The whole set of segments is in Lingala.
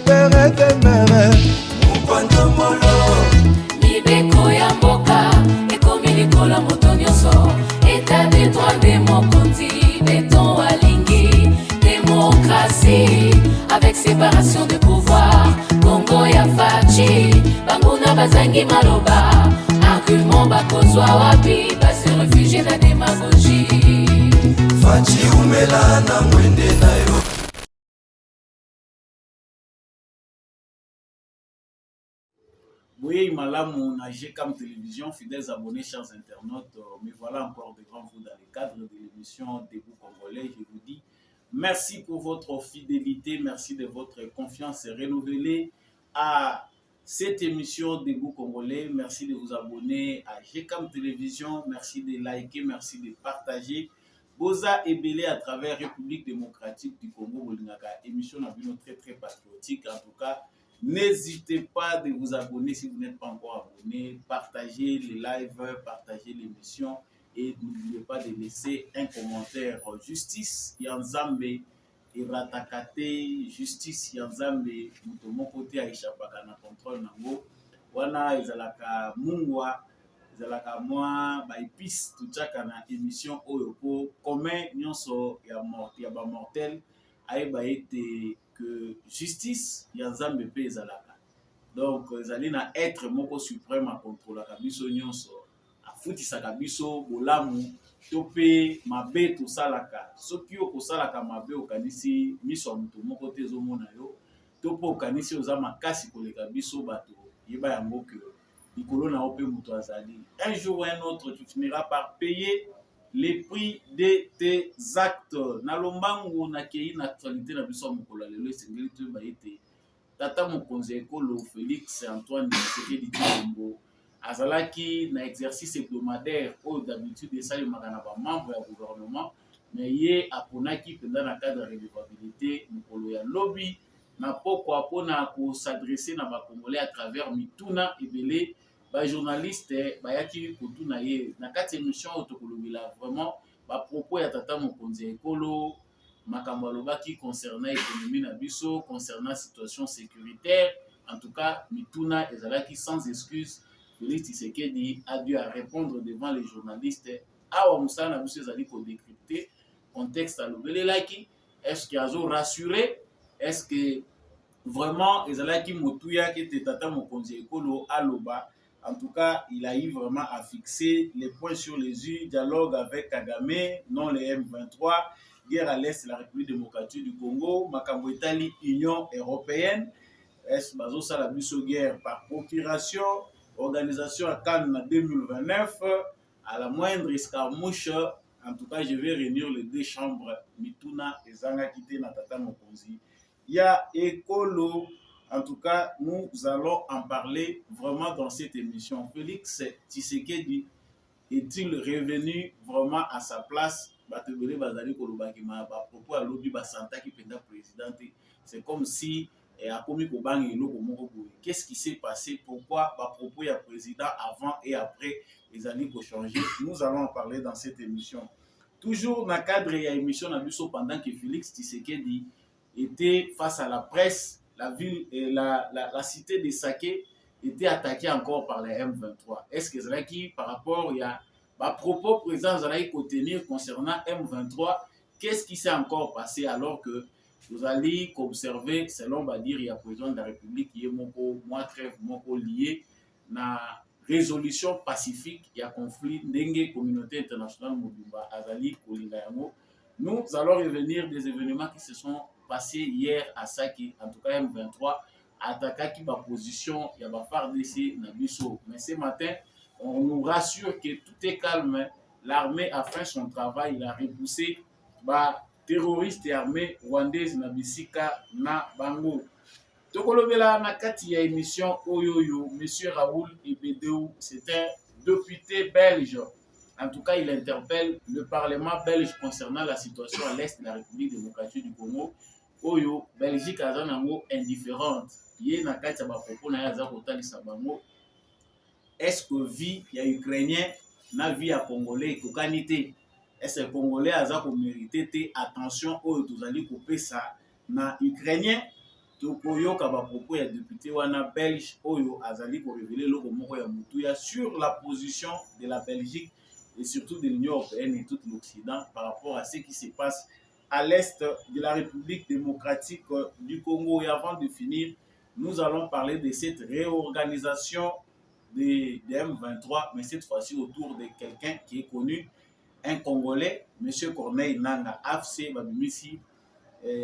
père efemere mokwandomolo libeko ya mboka ekomi likolo moto nyonso état de droit de mokonzi beton alingi démocratie avec séparation de pouvoir Congo ya faci banguna bazangi maloba argument bakozwa wapi basi réfugié na démagogie faci umela na mwende na yo. Oui, Malamou, GCAM Télévision, fidèles abonnés, chers internautes, me voilà encore devant vous dans le cadre de l'émission Debout Congolais. Je vous dis merci pour votre fidélité, merci de votre confiance renouvelée à cette émission Debout Congolais. Merci de vous abonner à GCAM Télévision, merci de liker, merci de partager. Boza et Belé à travers République démocratique du Congo, émission très très patriotique en tout cas. N'hésitez pas de vous abonner si vous n'êtes pas encore abonné. Partagez les lives, partagez l'émission et n'oubliez pas de laisser un commentaire. Justice Yanzambe Iratakate, Justice Yanzambe Mutomo Kote Aishapaka na contrôle nango. Wana ezalaka mungwa, ezalaka mwa ba épice tuchaka na émission oyoko commun nyonso ya ba mortel ayeba ete que justice Yanzambe pe ezalaka. Donc ezali na être moko suprême a contrôler biso nyonso afutisaka biso bolamu to pe mabe to salaka soki okosalaka mabe okanisi miso muto moko te ezomona yo to po okanisi oza makasi koleka biso bato yeba yango ke likolo na ope muto azali. Un jour ou un autre tu finiras par payer les prix de tes actes. Nalombango na kei na actualité na biso mokolo lelo esengeli to baite tata mokonzi ekolo Félix Antoine Tshisekedi Tshilombo azalaki na exercice hebdomadaire oyo d'habitude esalemaka na bamembre ya gouvernement mais ye aponaki mpenza na cadre ya redevabilité mokolo ya lobi na pokwa mpona kosadresse na bakongolais à travers mituna ebele bajournaliste bayaki kotuna ye na kati émission oyo tokolobela vraiment bapropos ya tata mokonzi ekolo makambo alobaki concernant économie na biso concernant situation sécuritaire en tout cas mituna ezalaki sans excuse. Félix Tshisekedi a dû répondre devant les journalistes awa mosala na biso ezali kodécrypter contexte alobelelaki est-ce que azo rassuré est-ce que vraiment ezalaki motuya kete tata mokonzi ekolo aloba. En tout cas, il a eu vraiment à fixer les points sur les i, dialogue avec Kagame, non les M23, guerre à l'Est de la République démocratique du Congo, Makambo Italie, Union européenne, est Bazo Salabiso guerre par procuration, organisation à Cannes en 2029, à la moindre escarmouche. En tout cas, je vais réunir les deux chambres, Mituna et Zanga Kite Natata Mokonzi. Il y a Ekolo. En tout cas, nous allons en parler vraiment dans cette émission. Félix Tshisekedi est-il revenu vraiment à sa place? C'est comme si qu'est-ce qui s'est passé? Pourquoi propos ya président avant et après les années pour changer? Nous allons en parler dans cette émission. Toujours dans le cadre de l'émission pendant que Félix Tshisekedi était face à la presse. La ville et la cité de Saké était attaquée encore par les M23. Est-ce que Zalaki, par rapport à propos président Zalaki tenir concernant M23, qu'est-ce qui s'est encore passé alors que vous allez observer, selon Badir, il y a président de la République qui est moins trêve, lié à résolution pacifique, il y a conflit, dengue communauté internationale Mobimba, Azali, Kolingayango. Nous allons revenir des événements qui se sont passé hier à Saki, en tout cas M23, attaqué ma position, il y a ma FARDC, Nabiso. Mais ce matin, on nous rassure que tout est calme. L'armée a fait son travail, il a repoussé bah, terroristes et armées rwandaises Nabisika na Bango. Tokolobela na kati ya émission Oyoyo, monsieur Raoul Ebedeu, c'est un député belge. En tout cas, il interpelle le Parlement belge concernant la situation à l'est de la République démocratique du Congo. Oyo Belgique a zanango indifférente yé na kati ya bapropos na ya za kotalisa bango est-ce que vie ya ukrainien na vie ya congolais kokani te est-ce que congolais aza ko mériter te attention oyo tozali kopesa na ukrainien tokoyoka bapropos ya député wana belge oyo azali korévéler eloko moko ya motuya sur la position de la Belgique et surtout de l'Union européenne et tout l'Occident par rapport à ce qui se passe à l'est de la République démocratique du Congo. Et avant de finir, nous allons parler de cette réorganisation de M23, mais cette fois-ci autour de quelqu'un qui est connu, un Congolais, M. Corneille Nangaa, AFC Babimisi,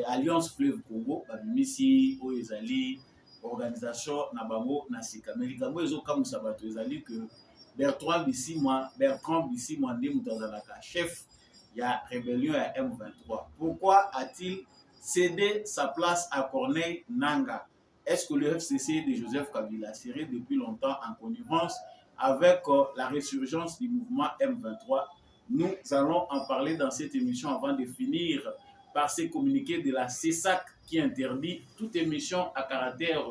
Alliance Fleuve Congo, Babimisi, Oezali, organisation Nabango, Nasika. Mais les Gambo, ils ont comme ça, ezali que Bertrand Bisimwa, Ndé Moutazalaka, chef, il y a rébellion à M23. Pourquoi a-t-il cédé sa place à Corneille Nangaa? Est-ce que le FCC de Joseph Kabila serait depuis longtemps en connivence avec la résurgence du mouvement M23? Nous allons en parler dans cette émission avant de finir par ces communiqués de la CESAC qui interdit toute émission à caractère,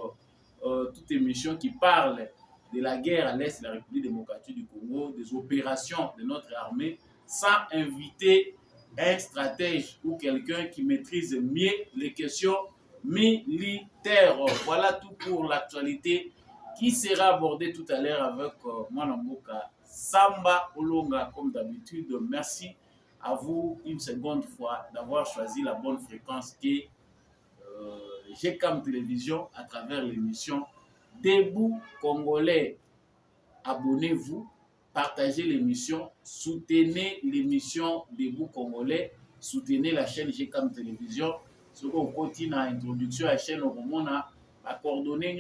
toute émission qui parle de la guerre à l'est de la République démocratique du Congo, des opérations de notre armée, sans inviter un stratège ou quelqu'un qui maîtrise mieux les questions militaires. Voilà tout pour l'actualité qui sera abordée tout à l'heure avec Mwanamboka Samba Olonga comme d'habitude. Merci à vous une seconde fois d'avoir choisi la bonne fréquence qui est GCAM Télévision à travers l'émission Debout Congolais. Abonnez-vous, partagez l'émission, soutenez l'émission Debout Congolais, soutenez la chaîne GCAM Télévision. Ce qu'on continue à introduction à la chaîne au moment à coordonner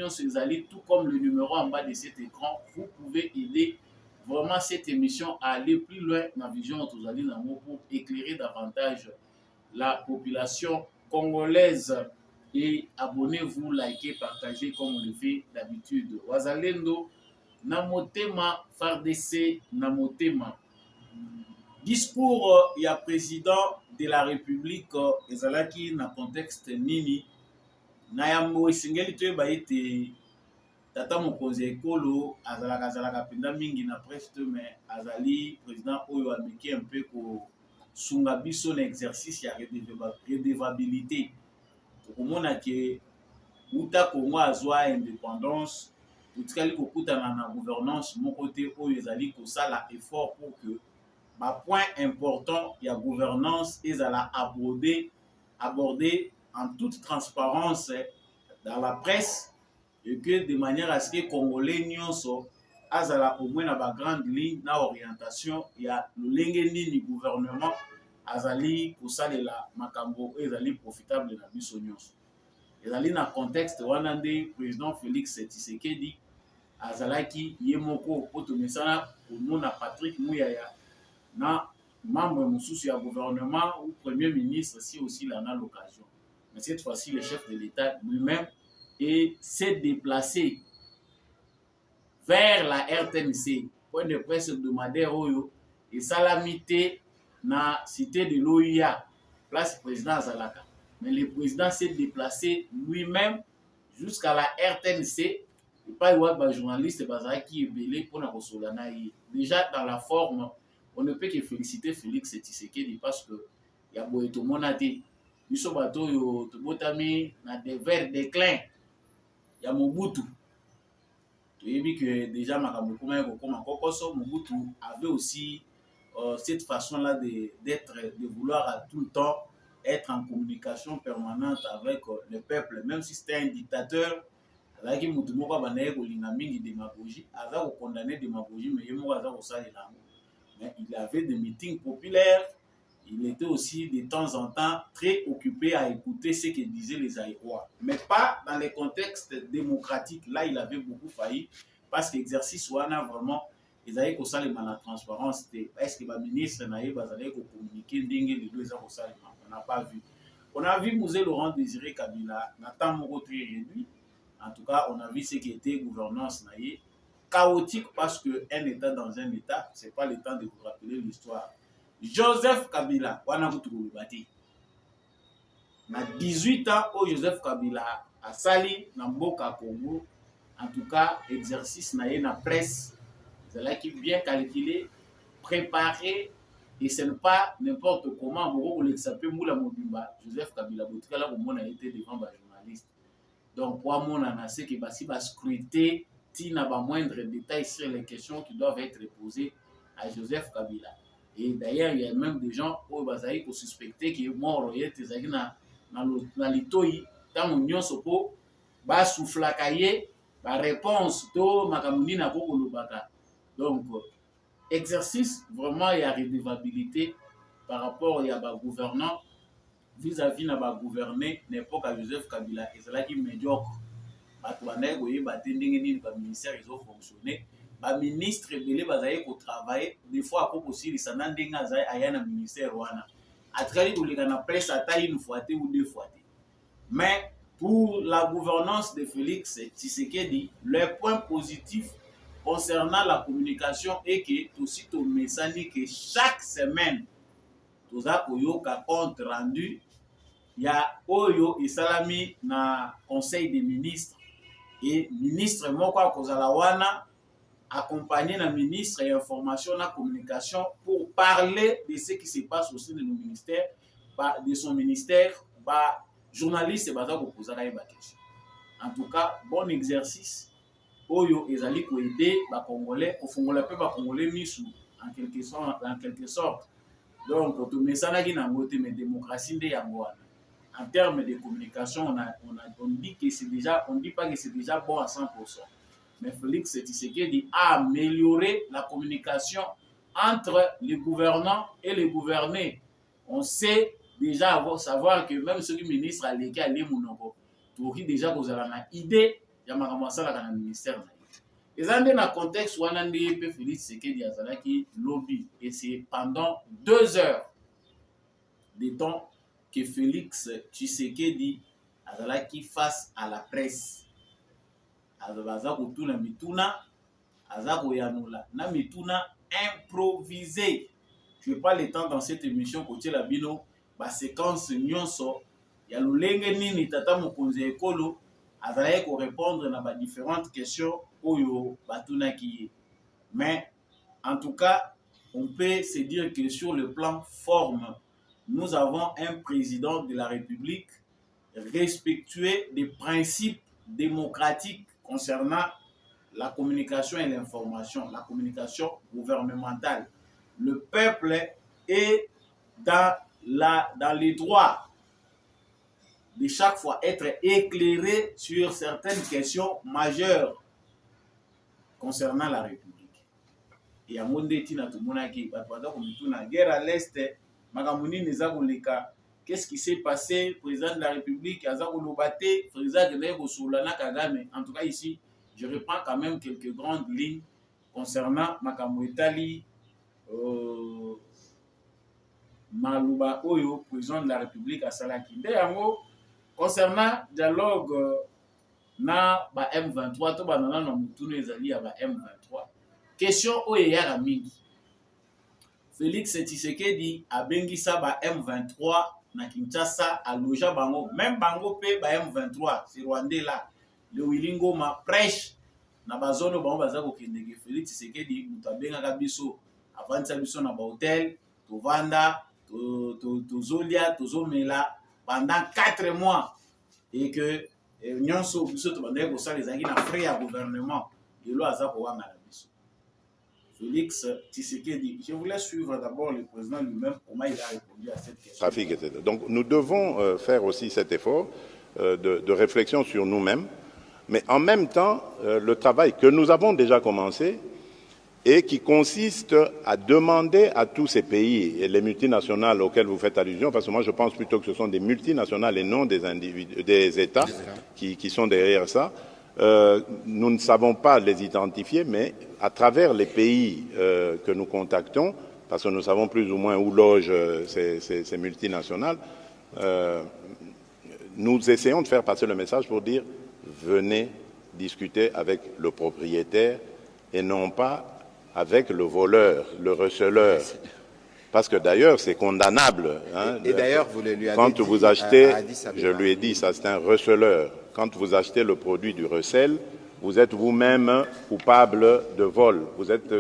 tout comme le numéro en bas de cet écran. Vous pouvez aider vraiment cette émission à aller plus loin dans la vision pour éclairer davantage la population congolaise. Et abonnez-vous, likez, partagez comme on le fait d'habitude. Wazalendo, Namotema, Fardese, Namotema. Discours, il y a président de la République, ezalaki na contexte nini, na yambo esengeli toyeba ete tata mokonzi ya ekolo azalaka penda mingi na presse mais azali président oyo ameki un peu kosunga biso na exercice ya redevabilité. Tokomona ke uta Congo azwa indépendance, totikali kokutana na gouvernance moko te oyo ezali kosala effort pour que point important, il y a gouvernance et ça l'a abordé en toute transparence dans la presse et que de manière à ce que les Congolais nyonso azala au moins la grande ligne na orientation il y a le lengeni du gouvernement azali kosalela makambo ezali profitable na biso nyonso. Ezali na contexte wana nde président Félix Tshisekedi azalaki ye moko otomesana komona Patrick Muyaya na membre mususu ya gouvernement ou premier ministre si aussi il en a l'occasion. Mais cette fois-ci, le chef de l'État lui-même s'est déplacé vers la RTNC, point de presse hebdomadaire Oyo, et salamité na cité de l'OIA, place président Azalaka. Mais le président s'est déplacé lui-même jusqu'à la RTNC, et pas le journaliste Bazaki est belé pour la Rosolana. Déjà dans la forme, on ne peut que féliciter Félix Tshisekedi parce que il y a beaucoup de monde qui sont botami na des verts déclin. Il y a Mobutu. Tu as vu que déjà Mobutu avait aussi cette façon-là de vouloir à tout le temps être en communication permanente avec le peuple, même si c'était un dictateur. Mais il avait des meetings populaires. Il était aussi de temps en temps très occupé à écouter ce que disaient les Aïrois. Mais pas dans les contextes démocratiques. Là, il avait beaucoup failli parce que l'exercice wana vraiment, ils avaient ça les la transparence. Est-ce que le ministre n'avait pas communiqué les deux on n'a pas vu. On a vu Mosé Laurent Désiré Kabila, Nathan Moro très réduit. En tout cas, on a vu ce qui était gouvernance naïe. Chaotique parce qu'un État dans un État, ce n'est pas le temps de vous rappeler l'histoire. Joseph Kabila, wana kutu bati. Na 18 ans, où Joseph Kabila a sali na mboka Congo, en tout cas, exercice naïe na presse, c'est là qui est bien calculé, préparé, et ce n'est pas n'importe comment, Moro Olexape Moula Mobimba, Joseph Kabila, Botika là, au monde a été devant les journalistes. Donc, pour mon annoncé que si va scruter, il n'a pas moindre détail sur les questions qui doivent être posées à Joseph Kabila. Et d'ailleurs, il y a même des gens qui suspectent que mort est dans l'itoyi, dans l'union sopo, va souffler la réponse de Makamuni na Kokolobaka. Donc, exercice, vraiment, il y a redevabilité par rapport à la gouvernance vis-à-vis de la gouverner n'importe à Joseph Kabila. Et c'est là qui est médiocre. Le ministère ils ont fonctionné. Le ministre il travailler des fois aussi il s'en a un ministère à travers la presse à taille une fois ou deux fois. Mais pour la gouvernance de Félix Tshisekedi, le point positif concernant la communication est que aussi ton message que chaque semaine tous a compte rendu il y a Oyo et Salami na conseil des ministres et ministre Mokwa Kozalawana accompagné le ministre et information et communication pour parler de ce qui se passe au sein de nos ministères, de son ministère, journaliste et pour poser la question. En tout cas, bon exercice. Oyo ezali ko aider ba Congolais, au Congolais pe ba Congolais misu en quelque sorte. Donc tout message qui na ngote mais démocratie de yango. En termes de communication, on dit que c'est déjà, on dit pas que c'est déjà bon à 100%. Mais Félix Tshisekedi a amélioré la communication entre les gouvernants et les gouvernés. On sait déjà savoir que même ceux qui ministres à l'écart, les mounoko, tout déjà vous avez une idée, il y a un ministère. Et dans le contexte où on a dit Félix Tshisekedi a qui lobby et c'est pendant 2 heures de temps que Félix Tshisekedi azalaki face à la presse. Azako tuna mituna, azako yanula na mituna improvisé. Je n'ai pas le temps dans cette émission côté la bino ba séquence nyonso ya lolenge nini tata mokonzi ekolo azalaki ko répondre na ba différentes questions oyo batuna ki. Mais en tout cas, on peut se dire que sur le plan forme, nous avons un président de la République respectueux des principes démocratiques concernant la communication et l'information, la communication gouvernementale. Le peuple est dans les droits de chaque fois être éclairé sur certaines questions majeures concernant la République. Et à mon détina tout le monde qui a guerre à l'Est. Qu'est-ce qui s'est passé? Président de la République, président de Kagame. En tout cas, ici, je reprends quand même quelques grandes lignes concernant Makamouetali, Malouba Oyo, président de la République à Salaki. Concernant le dialogue na M23, tout le monde a M23. Question Oyeya Ramini. Félix Tshisekedi a bengisa ba M23 na Kinshasa a loja bango même bango pe ba M23 c'est Rwandais là le Wilingo ma prêche na bazono bango bazako kendeke Félix Tshisekedi mutabenga biso avanza biso na ba hôtel to vanda to zolia to zomela pendant 4 mois et que nyonso biso to bandeko ko sala ezaki na frais ya gouvernement de lo azako wanga Félix Tshisekedi. Je voulais suivre d'abord le président lui-même, comment il a répondu à cette question. Trafic, etc. Donc nous devons faire aussi cet effort de réflexion sur nous-mêmes, mais en même temps, le travail que nous avons déjà commencé et qui consiste à demander à tous ces pays et les multinationales auxquelles vous faites allusion, parce que moi je pense plutôt que ce sont des multinationales et non des individus, des États qui sont derrière ça. Nous ne savons pas les identifier, mais à travers les pays que nous contactons, parce que nous savons plus ou moins où logent ces multinationales, nous essayons de faire passer le message pour dire venez discuter avec le propriétaire et non pas avec le voleur, le receleur. Parce que d'ailleurs, c'est condamnable. Hein, et d'ailleurs, vous lui avez quand dit, vous achetez, je lui ai dit, ça c'est un receleur. Quand vous achetez le produit du recel, vous êtes vous-même coupable de vol. Vous êtes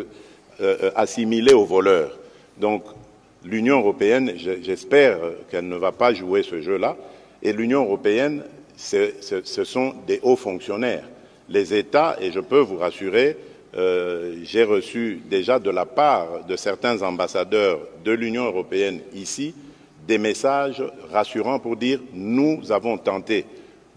assimilé au voleur. Donc, l'Union européenne, j'espère qu'elle ne va pas jouer ce jeu-là. Et l'Union européenne ce sont des hauts fonctionnaires. Les États, et je peux vous rassurer, j'ai reçu déjà de la part de certains ambassadeurs de l'Union européenne ici des messages rassurants pour dire « nous avons tenté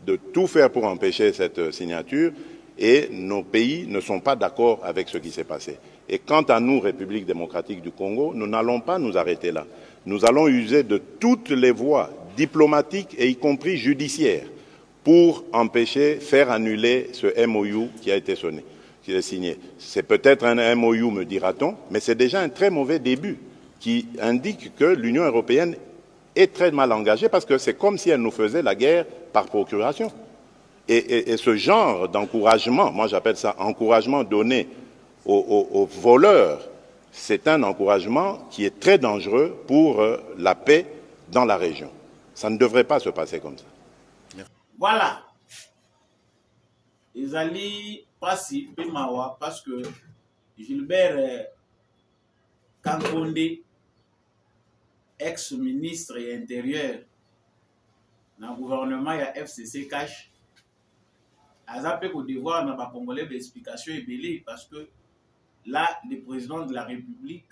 de tout faire pour empêcher cette signature et nos pays ne sont pas d'accord avec ce qui s'est passé. Et quant à nous, République démocratique du Congo, nous n'allons pas nous arrêter là. Nous allons user de toutes les voies diplomatiques et y compris judiciaires pour empêcher, faire annuler ce MOU qui a été signé. C'est peut-être un MOU, me dira-t-on, mais c'est déjà un très mauvais début qui indique que l'Union européenne est très mal engagée parce que c'est comme si elle nous faisait la guerre par procuration. Et ce genre d'encouragement, moi j'appelle ça encouragement donné aux voleurs, c'est un encouragement qui est très dangereux pour la paix dans la région. Ça ne devrait pas se passer comme ça. Voilà. Ezali Passi Pimawa parce que Gilbert Kankonde, ex-ministre et intérieur dans le gouvernement ya FCC cash, a zappé au devoir dans le Congolais d'explication et belé parce que là, le président de la République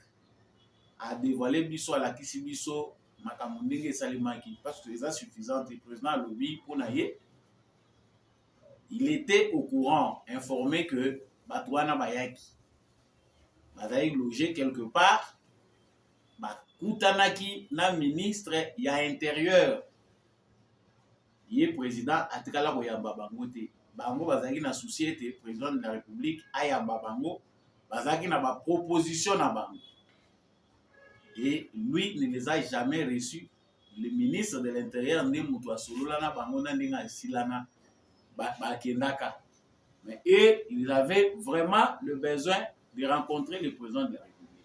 a dévoilé biso à la Kisibiso Makamundenge Salimaki parce que c'est suffisant. Le président lobby pour naïe. Il était au courant, informé que Batouana Bayaki Bazaï logé quelque part, Koutanaki na ministre ya intérieur. Il est président Atikala Boyamba Bangote. Bango Bazaki na société, président de la République, Ayamba Bango, Bazaki na ba proposition na Bango. Et lui ne les a jamais reçus. Le ministre de l'Intérieur, Nemoutoua Sololana Bango, Nandinga Silana. Mais eux, ils avaient vraiment le besoin de rencontrer le président de la République.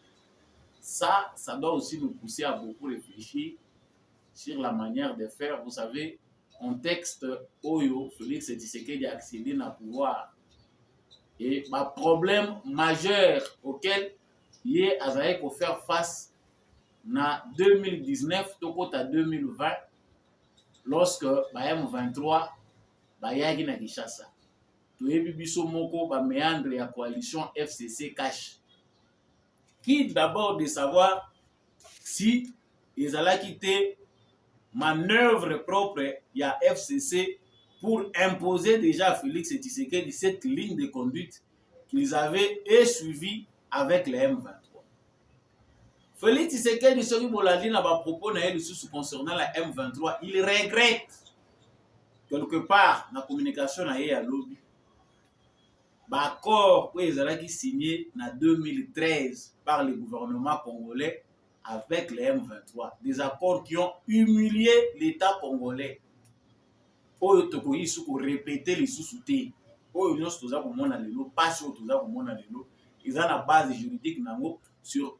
Ça doit aussi nous pousser à beaucoup réfléchir sur la manière de faire. Vous savez, contexte Oyo, Félix Tshisekedi a accédé à pouvoir. Et le problème majeur auquel il est à faire face en 2019, à 2020, lorsque M23 Bayagi na Kinshasa. Toyebi biso moko ba méandre ya coalition FCC cash. Qui d'abord de savoir si ezalaki te manœuvre propre ya FCC pour imposer déjà à Félix Tshisekedi cette ligne de conduite qu'ils avaient suivie avec les M23. Félix Tshisekedi soki bolandi na ba propos na ye lisusu concernant la M23, il regrette quelque part dans la communication à lobby. L'accord qui signé en 2013 par le gouvernement congolais avec les M23. Des accords qui ont humilié l'État congolais. Oyo tokoyi suko répéter les sous-soutés. Oyo nyonso toza komona lelo, passe oyo toza komona lelo, ils ont la base juridique nango sur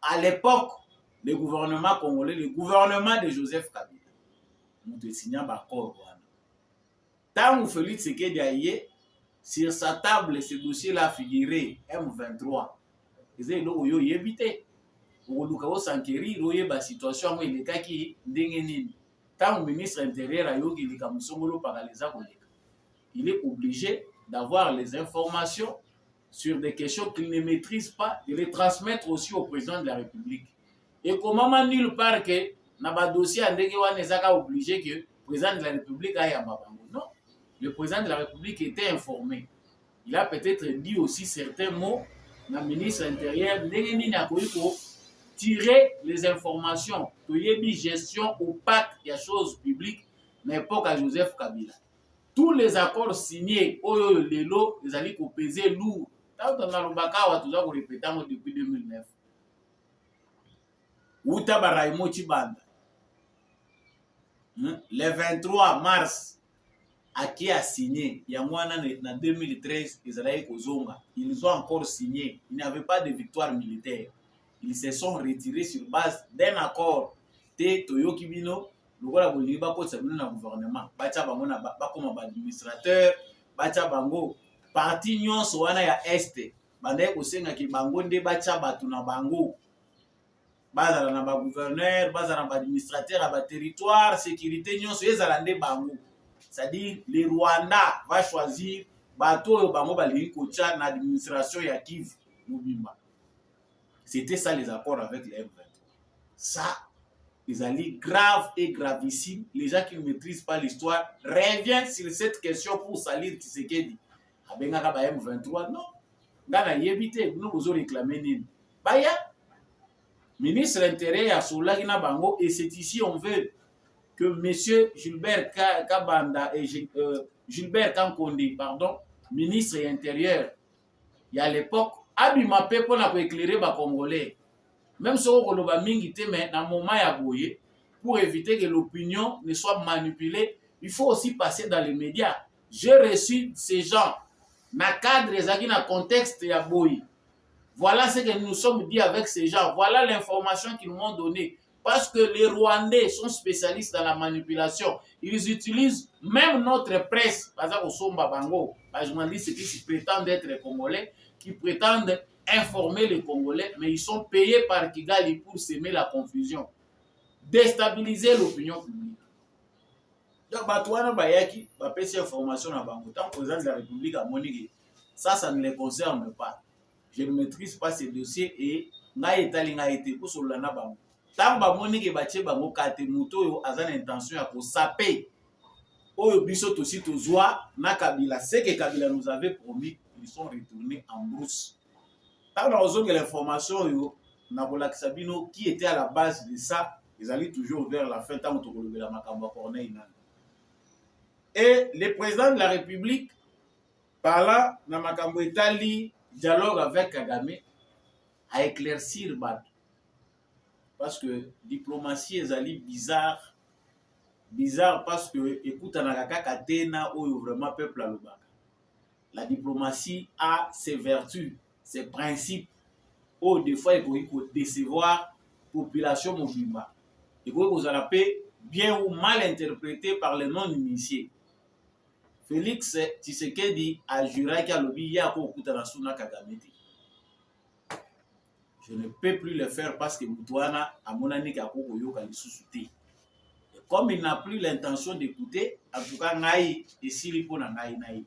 à l'époque le gouvernement congolais, le gouvernement de Joseph Kabila. Nous te signons l'accord. Tant que Félix Tshisekedi a yé, sur sa table, ce dossier-là figuré M23. Ils ont dit que yo yébité. Ou Lukao Sankeri, yo ba situation où il est qui dengenine. Tant que ministre intérieur a yo qui est comme Songolo paralysé, il est obligé d'avoir les informations sur des questions qu'il ne maîtrise pas et les transmettre aussi au président de la République. Et comment nulle part que dans le dossier andeke wana ezaka obligé que le président de la République aille à Mabango. Non. Le président de la République était informé. Il a peut-être dit aussi certains mots dans le ministre intérieur. Pour tirer les informations. Pour y gestion opaque des choses publiques, n'importe à Joseph Kabila. Tous les accords signés, les alliés pour peser lourd. Depuis 2009. Outa Baraimo Chibanda. Le 23 mars, qui a signé, il y a moins en 2013, ils ont encore signé. Il n'y avait pas de victoire militaire. Ils se sont retirés sur base d'un accord. Toyo Kibino, le gouvernement, gouvernement, comme administrateur, Bango, parti nyon soana ya Este, bande kosenga ki bango nde bacha batu na bango. Bazala na ba gouverneur, bazala na ba administrateur, ba territoire, sécurité nyon so ezala nde bango. c'est-à-dire le Rwanda va choisir bateau bango balingi kocha na administration ya Kivu Mobimba. C'était ça les accords avec les M23. Ça, ils allaient grave et gravissime. Les gens qui ne maîtrisent pas l'histoire reviennent sur cette question pour salir Tshisekedi. Abengaka ba M23, non. Ngana yebite, nous vous réclamé nini. Baya, ministre intérieur à Soulagi na bango, et c'est ici on veut que monsieur Gilbert Kabanda et Gilbert Kankondi, pardon, ministre intérieur, il y a l'époque, abima pe pour éclairer les Congolais. Même si on a mingi mais dans le moment ya boye, pour éviter que l'opinion ne soit manipulée, il faut aussi passer dans les médias. J'ai reçu ces gens, na cadre ezaki na contexte ya boye. Voilà ce que nous sommes dit avec ces gens. Voilà l'information qu'ils m'ont donnée. Parce que les Rwandais sont spécialistes dans la manipulation. Ils utilisent même notre presse, par exemple au Somba Bango, les journalistes qui prétendent être Congolais, qui prétendent informer les Congolais, mais ils sont payés par Kigali pour semer la confusion, déstabiliser l'opinion publique. Donc, Batouana Bayaki, va passer information à Bango. Tant que le président de la République a monique, ça ne les concerne pas. Je ne maîtrise pas ces dossiers et n'a été pour sur le Bango. Tant que monique batie Bango, kate muto a une intention à saper. Oyo biso aussi tozoa na Kabila. Ce que Kabila nous avait promis, ils sont retournés en brousse. Tant que l'information qui était à la base de ça, ils allaient toujours vers la fin tant que la Makamba Corneille. Et le président de la République, par là, dans Makambo Etali, dialogue avec Kagame, à éclaircir Bat. Parce que diplomatie est allée bizarre. Bizarre parce que, écoute, Anakaka Katena, où vraiment peuple à l'Obaka. La diplomatie a ses vertus, ses principes. Oh, des fois, il faut décevoir la population Mobimba. Il faut que vous allez bien ou mal interprété par les non-initiés. Félix Tshisekedi a juré qu'il a lobby à Kokutanasuna Kagameti. Je ne peux plus le faire parce que Moutouana a mon année qui a sous-souté. Comme il n'a plus l'intention d'écouter, en tout cas, Naï et Silipo na Naï.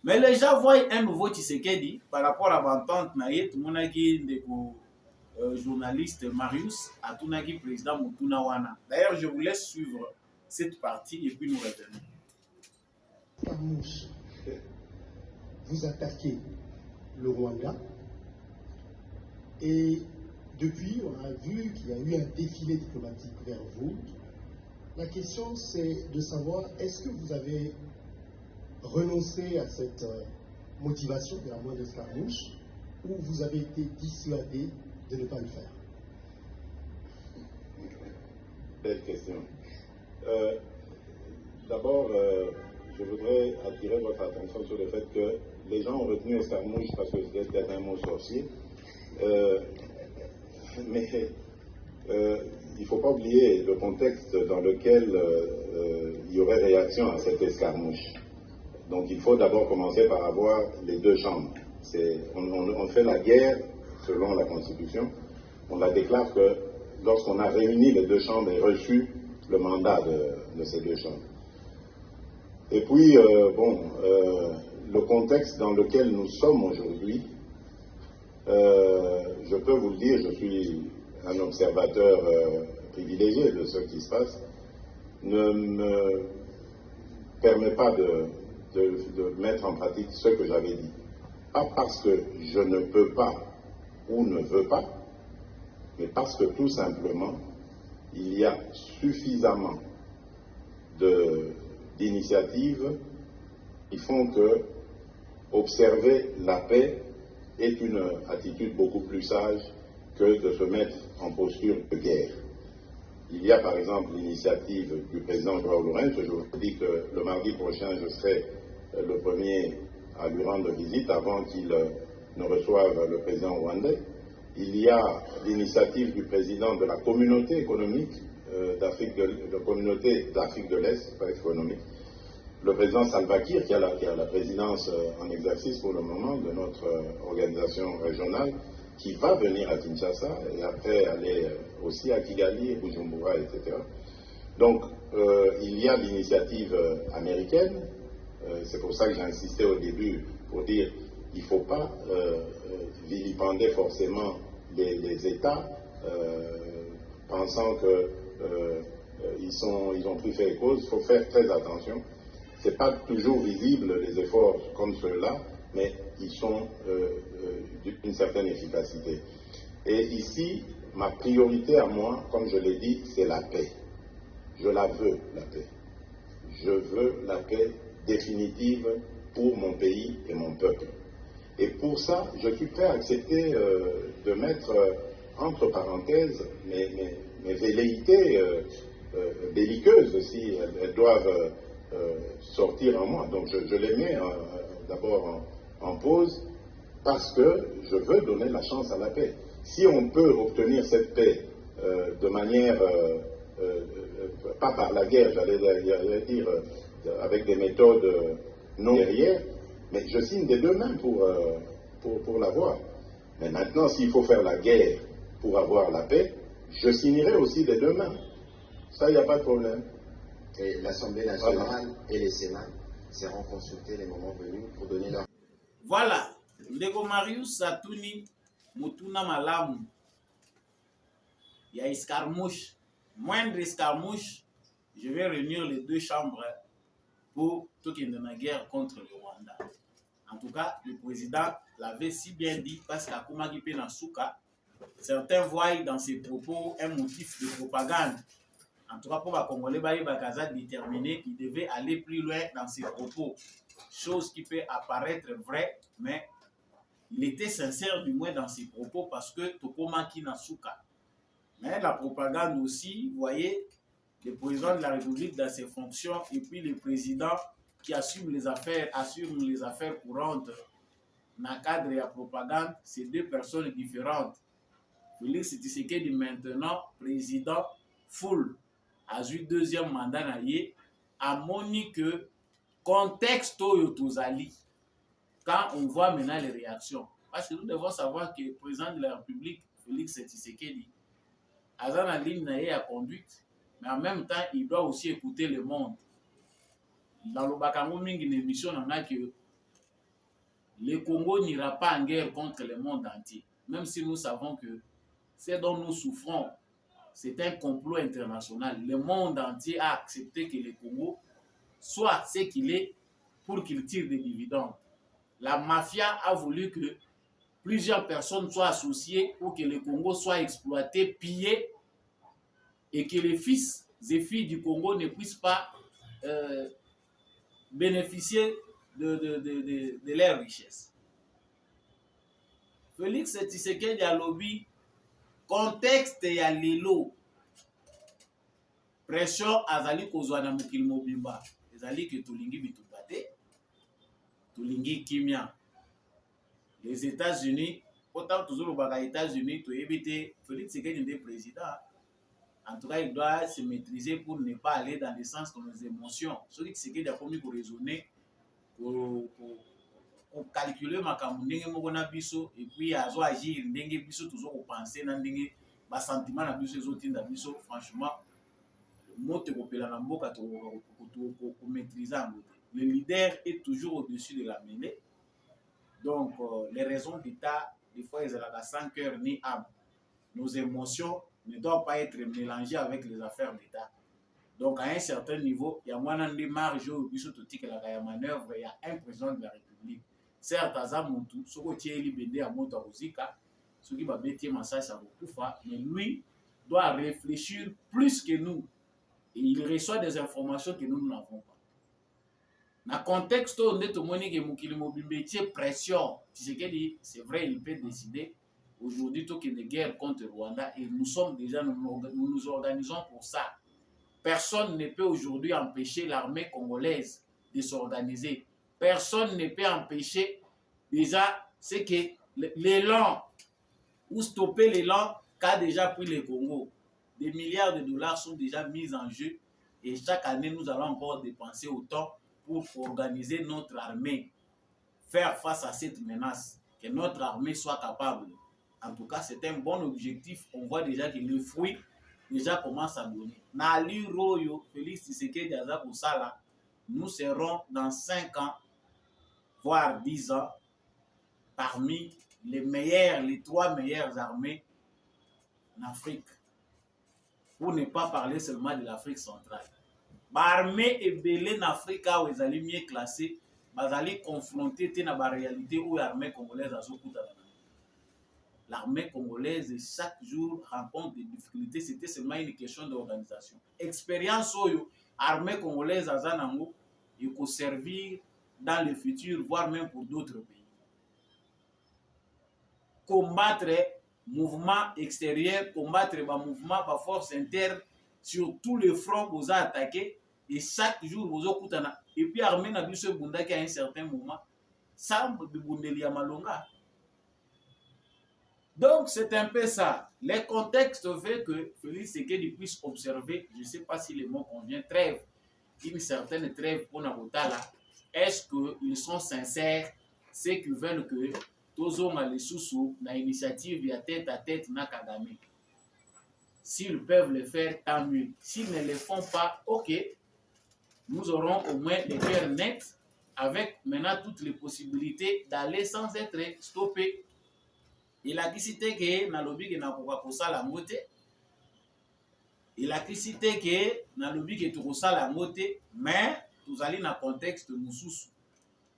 Mais les gens voient un nouveau Tshisekedi par rapport à l'entente Naï, tout le monde a dit journaliste Marius, à tout le monde président Moutouna Wana. D'ailleurs, je vous laisse suivre cette partie et puis nous revenons. Carmouche, vous attaquez le Rwanda et depuis on a vu qu'il y a eu un défilé diplomatique vers vous. La question c'est de savoir est-ce que vous avez renoncé à cette motivation de la moindre escarmouche ou vous avez été dissuadé de ne pas le faire? Belle question. D'abord, je voudrais attirer votre attention sur le fait que les gens ont retenu escarmouche parce que c'était un mot sorcier. Mais il ne faut pas oublier le contexte dans lequel il y aurait réaction à cette escarmouche. Donc il faut d'abord commencer par avoir les deux chambres. On fait la guerre selon la Constitution. On la déclare que lorsqu'on a réuni les deux chambres et reçu le mandat de ces deux chambres. Et puis, le contexte dans lequel nous sommes aujourd'hui, je peux vous le dire, je suis un observateur privilégié de ce qui se passe, ne me permet pas de mettre en pratique ce que j'avais dit. Pas parce que je ne peux pas ou ne veux pas, mais parce que tout simplement, il y a suffisamment d'initiatives qui font que observer la paix est une attitude beaucoup plus sage que de se mettre en posture de guerre. Il y a par exemple l'initiative du président Joao Lourenço. Je vous dis que le mardi prochain, je serai le premier à lui rendre visite avant qu'il ne reçoive le président rwandais. Il y a l'initiative du président de la communauté économique d'Afrique de l'Est, pas économique, le président Salva Kiir, qui a la présidence en exercice pour le moment de notre organisation régionale, qui va venir à Kinshasa et après aller aussi à Kigali, Bujumbura, etc. Donc, il y a l'initiative américaine. C'est pour ça que j'ai insisté au début pour dire qu'il ne faut pas vilipender forcément les États pensant qu'ils ont pris fait cause. Il faut faire très attention. Ce n'est pas toujours visible les efforts comme ceux-là, mais ils sont d'une certaine efficacité. Et ici, ma priorité à moi, comme je l'ai dit, c'est la paix. Je la veux, la paix. Je veux la paix définitive pour mon pays et mon peuple. Et pour ça, je suis prêt à accepter de mettre entre parenthèses mes velléités belliqueuses, si elles doivent sortir en moi. Donc je les mets d'abord en pause parce que je veux donner la chance à la paix. Si on peut obtenir cette paix de manière, pas par la guerre, j'allais dire, avec des méthodes non guerrières, mais je signe des deux mains pour l'avoir. Mais maintenant, s'il faut faire la guerre pour avoir la paix, je signerai aussi des deux mains. Ça, il n'y a pas de problème. Et l'Assemblée nationale et les Sénats seront consultés les moments venus pour donner leur... Voilà. Ndeko Marius Satouni, Mutuna Malamu. Il y a escarmouche. Moindre escarmouche, je vais réunir les deux chambres pour tout qu'il y ait une guerre contre le Rwanda. En tout cas, le président l'avait si bien dit parce qu'à Koumagi Nasuka, certains voient dans ses propos un motif de propagande. En tout cas, pour les Congolais, Bakaza déterminé qu'il devait aller plus loin dans ses propos. Chose qui peut apparaître vraie, mais il était sincère du moins dans ses propos parce que Tokomaki Nasuka. Mais la propagande aussi, vous voyez, le président de la République dans ses fonctions et puis le président qui assume les affaires courantes dans le cadre de la propagande, c'est deux personnes différentes. Félix Tshisekedi maintenant, président full, a eu deuxième mandat, a moni que contexte Tozali, quand on voit maintenant les réactions. Parce que nous devons savoir que le président de la République, Félix Tshisekedi, a la ligne à conduite, mais en même temps, il doit aussi écouter le monde. Dans le Bakango Mingi, une émission, on a que le Congo n'ira pas en guerre contre le monde entier. Même si nous savons que ce dont nous souffrons, c'est un complot international. Le monde entier a accepté que le Congo soit ce qu'il est pour qu'il tire des dividendes. La mafia a voulu que plusieurs personnes soient associées pour que le Congo soit exploité, pillé, et que les fils et filles du Congo ne puissent pas bénéficier de leurs richesses. Félix Tshisekedi a lobby contexte ya lelo pression azali kozwa na mokili mobimba ezali que tolingi bituba te tolingi kimia. Les États-Unis, autant toujours aux États-Unis, tu évites Félix Tshisekedi est président. En tout cas, il doit se maîtriser pour ne pas aller dans le sens de nos émotions. Celui qui Tshisekedi a commis pour raisonner, pour calculer ma kamundenge mokona biso et puis azo agir ndenge biso toujours au penser na ndenge ba sentiment na biso ezotinda biso franchement moto kopela na mboka to maîtriser. Le leader est toujours au-dessus de la mêlée. Donc, les raisons d'État, des fois, ils ont sans cœur ni âme. Nos émotions ne doivent pas être mélangées avec les affaires d'État. Donc, à un certain niveau, il y a moins de marge où il y a manœuvre, il y a un président de la République. Certes, Azamontou, ce qui est libéré à Montarozika, ce qui va bêter Massai à Bokufa, mais lui doit réfléchir plus que nous. Et il reçoit des informations que nous n'avons pas. Dans le contexte où on est au moins que pression, c'est vrai, il peut décider aujourd'hui qu'il y a une guerre contre le Rwanda et nous nous organisons pour ça. Personne ne peut aujourd'hui empêcher l'armée congolaise de s'organiser. Personne ne peut empêcher déjà ce que l'élan ou stopper l'élan qu'a déjà pris le Congo. Des milliards de dollars sont déjà mis en jeu et chaque année nous allons encore dépenser autant pour organiser notre armée, faire face à cette menace, que notre armée soit capable. En tout cas, c'est un bon objectif. On voit déjà que le fruit déjà commence à donner. Na l'Iroyo, Félix Tshisekedi aza kosala, nous serons dans 5 ans, voire 10 ans, parmi les meilleurs, les 3 meilleures armées en Afrique. Pour ne pas parler seulement de l'Afrique centrale. L'armée est belle en Afrique où ils allaient mieux classer, ils allaient confronter la réalité où l'armée congolaise a beaucoup d'argent. L'armée congolaise, chaque jour, rencontre des difficultés. C'était seulement une question d'organisation. Expérience où l'armée congolaise a zanango, il peut servir dans le futur, voire même pour d'autres pays. Combattre mouvement extérieur, combattre les mouvements par force interne sur tous les fronts vous avez attaqué et chaque jour vous avez et puis l'armée n'a plus ce bunda qui à un certain moment ça de bundeli à malonga. Donc c'est un peu ça. Le contexte fait que Félix Tshisekedi puisse observer, je ne sais pas si le mot convient, trêve, une certaine trêve pour Nabotala. Est-ce qu'ils sont sincères, ceux qui veulent que tozonga les sous na initiative ya tête à tête na Kagame? S'ils peuvent le faire, tant mieux. S'ils ne le font pas, ok, nous aurons au moins des cœurs nets avec maintenant toutes les possibilités d'aller sans être stoppés. Il a décidé que na lobby que na kosa la mote. Il a décidé que na lobby que tu kosa la mote, mais nous allons dans contexte nous sous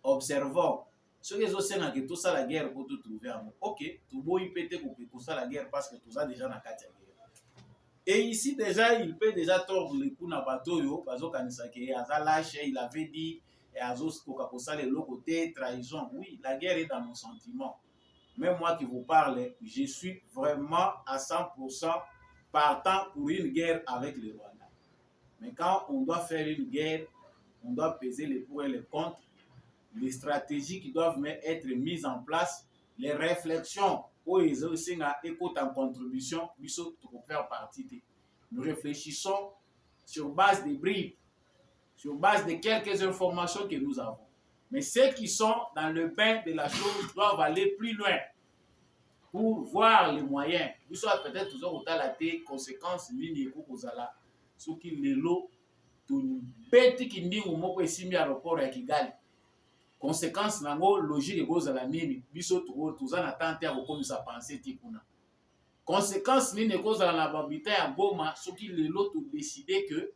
observons. Ce que je sais que tout ça la guerre pour tout trouver. Ok, tout beau il peut être pour ça la guerre parce que tout ça déjà na kati guerre. Et ici déjà il peut déjà tordre le coup na bateau yo parce que Azalache il avait dit et Azos kokakosa le côté trahison. Oui, la guerre est dans nos sentiments. Même moi qui vous parle, je suis vraiment à 100% partant pour une guerre avec le Rwanda. Mais quand on doit faire une guerre, on doit peser les pour et les contre, les stratégies qui doivent être mises en place, les réflexions où ils ont aussi écoute en contribution, pour faire partie. Nous réfléchissons sur base des bribes, sur base de quelques informations que nous avons. Mais ceux qui sont dans le bain de la chose doivent aller plus loin pour voir les moyens. Nous sommes peut-être toujours au la conséquences ligne kozala ce qui les lots tout bête qui ndi moko esimi aéroport ya Kigali. Conséquence nango logique kozala nini biso tuza na tante ya kokomisa penser tikuna. Conséquence nini kozala na babita ya Goma ce qui les lots tout décider que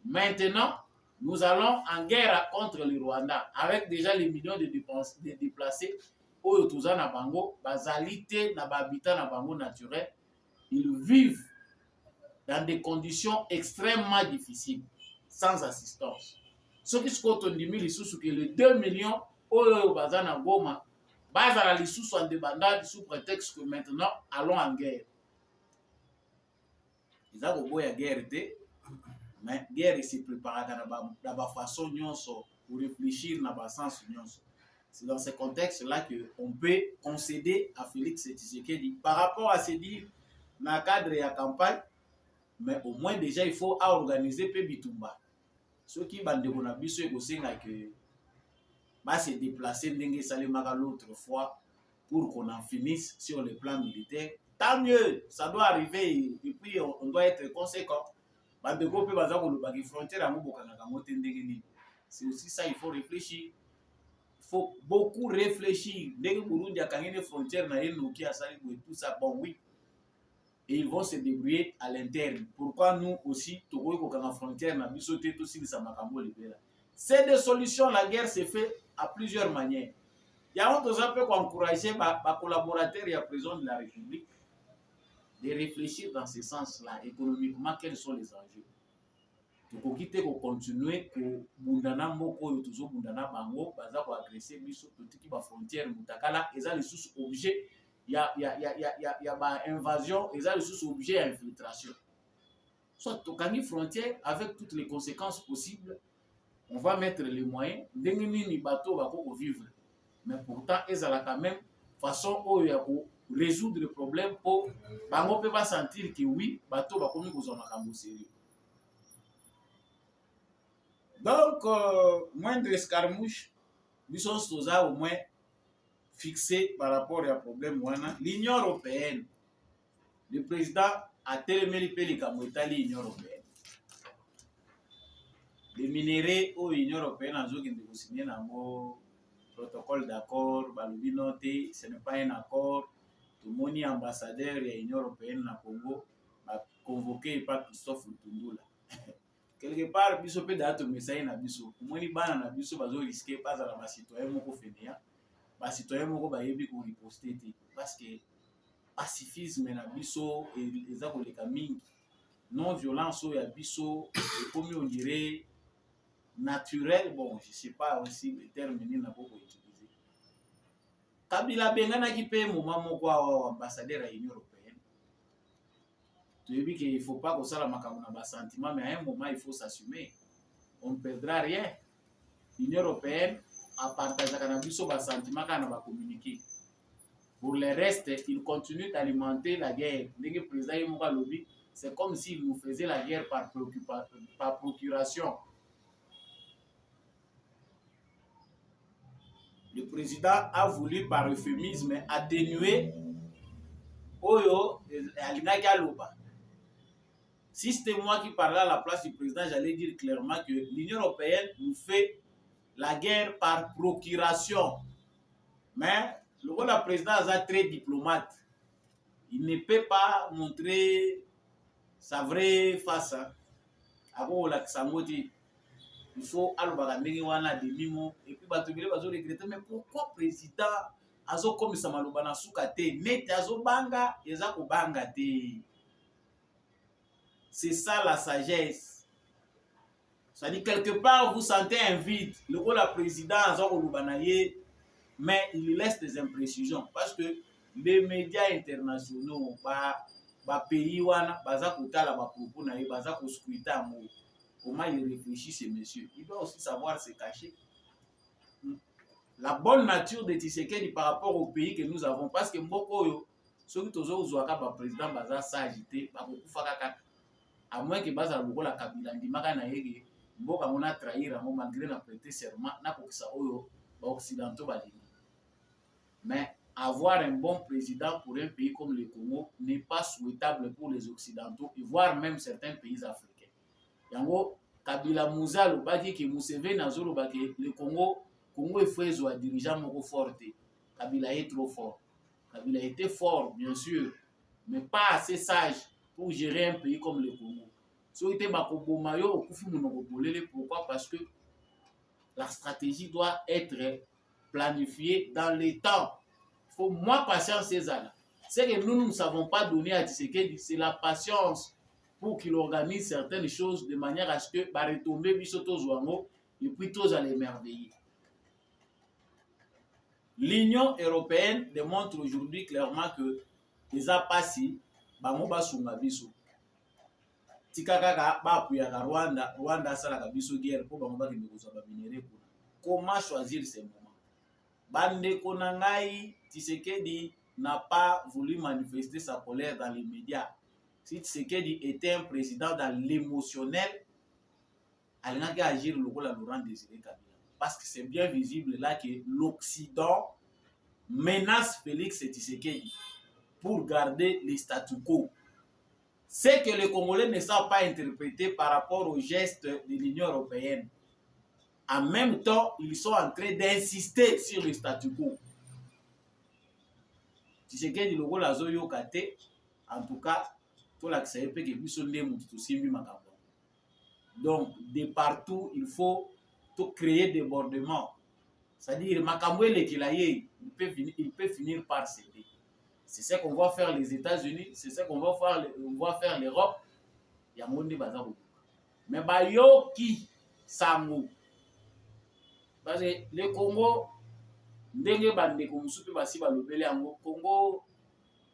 maintenant nous allons en guerre contre le Rwanda avec déjà les millions de déplacés oyo tuza na bango bazalité na babita na bango naturel, ils vivent dans des conditions extrêmement difficiles sans assistance. Ce qui se compte on dit que les 2 millions oyo baza na Goma bazala lisusu en débandade sous prétexte que maintenant allons en guerre. Ils ont beau ya guerre té mais guerre se prépare dans la façon nyonso pour réfléchir dans le sens nyonso. C'est dans ce contexte-là qu'on peut concéder à Félix Tshisekedi par rapport à se dire dans le cadre de la campagne, mais au moins déjà il faut organiser peu bitumba. Ceux qui bandent de Bonabiso et Gosenga que va se déplacer l'autre fois pour qu'on en finisse sur le plan militaire. Tant mieux, ça doit arriver et puis on doit être conséquent. C'est aussi ça, il faut réfléchir. Il faut beaucoup réfléchir. Dès que Burundi a gagné les frontières, tout ça, bon oui. Et ils vont se débrouiller à l'interne. Pourquoi nous aussi, Togo et frontière, c'est des solutions, la guerre se fait à plusieurs manières. Il y a un peu encourager les collaborateurs et la président de la République de réfléchir dans ce sens-là, économiquement, quels sont les enjeux. Toko kite ko continuer ko bundana moko yo toujours bundana bango baza ko agresser biso totiki ba frontière mutakala eza les sous objet ya ba invasion eza les sous objet à infiltration. Soit tokani frontière avec toutes les conséquences possibles, on va mettre les moyens ndenge nini bateau bako vivre. Mais pourtant ezala quand même façon oyo ya ko résoudre le problème pour bango peut pas sentir que oui bateau bakomi ko zona makambo sérieux. Donc, moindre escarmouche, nous sommes au moins fixés par rapport à un problème. L'Union européenne, le président atelemeli mpe likambo etali union européenne. Les minéraux au union européenne azokende kosigner nango protocole d'accord, balobi noté, ce n'est pas un accord. Tomoni ambassadeur ya union européenne na Congo ba convoqué par Christophe Lutundula. Quelque part biso pe da to message na biso. Tomoni bana na biso bazo risquer pas à la citoyen moko fenia. Ba citoyen moko ba yebi ko riposter te parce que pacifisme na biso eza koleka mingi. Non violence ya biso comme on dirait naturel, bon je sais pas aussi le terme ni na boko utiliser. Kabila bengana ki pe moment moko wa ambassadeur à l'Union européenne. Tu dis qu'il ne faut pas que ça la makambo na ba sentiment, mais à un moment il faut s'assumer. On ne perdra rien. L'Union européenne a partagé avec biso ba sentiment kana ba communiquer. Pour le reste, il continue d'alimenter la guerre. Ndenge président Yemouka Lobi, c'est comme s'il nous faisait la guerre par procuration. Le président a voulu par euphémisme atténuer Oyo Alingaki Aloba. Si c'était moi qui parlais à la place du président, j'allais dire clairement que l'Union européenne nous fait la guerre par procuration. Mais le président est très diplomate. Il ne peut pas montrer sa vraie face. Il faut et puis regretter, mais pourquoi président azo comme ça malobana soukate net azo banga ezako banga te. C'est ça la sagesse. Ça dit quelque part vous sentez un vide. Le président azo kolobana ye, mais il laisse des imprécisions parce que les médias internationaux ba pays wana baza kotala ba propos na ye baza ko scruter mo. Comment il réfléchit ce monsieur? Il doit aussi savoir se cacher. La bonne nature de Tshisekedi par rapport au pays que nous avons, parce que Mbokoyo, ceux qui sont au président Baza s'agité, à moins que Baza Logo la Kabila Ndimaka na yege, Mboka mona trahir malgré la prêter serment, na kokisa oyo occidentaux balini. Mais avoir un bon président pour un pays comme le Congo n'est pas souhaitable pour les occidentaux, voire même certains pays africains. Yango Kabila Mouza lobaki ki Museveni azolo baki le Congo est fait à dirigeant moko forte. Kabila est trop fort. Kabila était fort bien sûr, mais pas assez sage pour gérer un pays comme le Congo. So ite bakoboma yo okufi monoko bolele. Pourquoi? Parce que la stratégie doit être planifiée dans les temps. Il faut moins patience ces années. Ce que nous ne savons pas donner à Tshisekedi, c'est la patience pour qu'il organise certaines choses de manière à ce que va retomber bisoto zouango et puis tous à l'émerveiller. L'Union européenne démontre aujourd'hui clairement que les apassi bango basunga biso tikaka ba puyaka Rwanda salaka biso guerre pour bango bakende kozwa ba minéraux kuna. Comment choisir ces moments? Bande konangai Tshisekedi n'a pas voulu manifester sa colère dans les médias. Si Tshisekedi était un président dans l'émotionnel, il n'a qu'à agir le rôle à Laurent Désiré Kabila. Parce que c'est bien visible là que l'Occident menace Félix Tshisekedi pour garder le statu quo. C'est que les Congolais ne savent pas interpréter par rapport aux gestes de l'Union européenne. En même temps, ils sont en train d'insister sur le statu quo. Tshisekedi le rôle à Zoyo Kate, en tout cas, tout l'accès peut que biso ndemu tusimbi makambo. Donc de partout il faut tout créer débordement. C'est-à-dire makambo il peut finir par céder. C'est ce qu'on va faire les États-Unis, c'est ce qu'on va faire l'Europe. Il y a monde bazaro. Mais bayo qui sango. Parce que le Congo ndenge bande ko musupe basi balobele yango Congo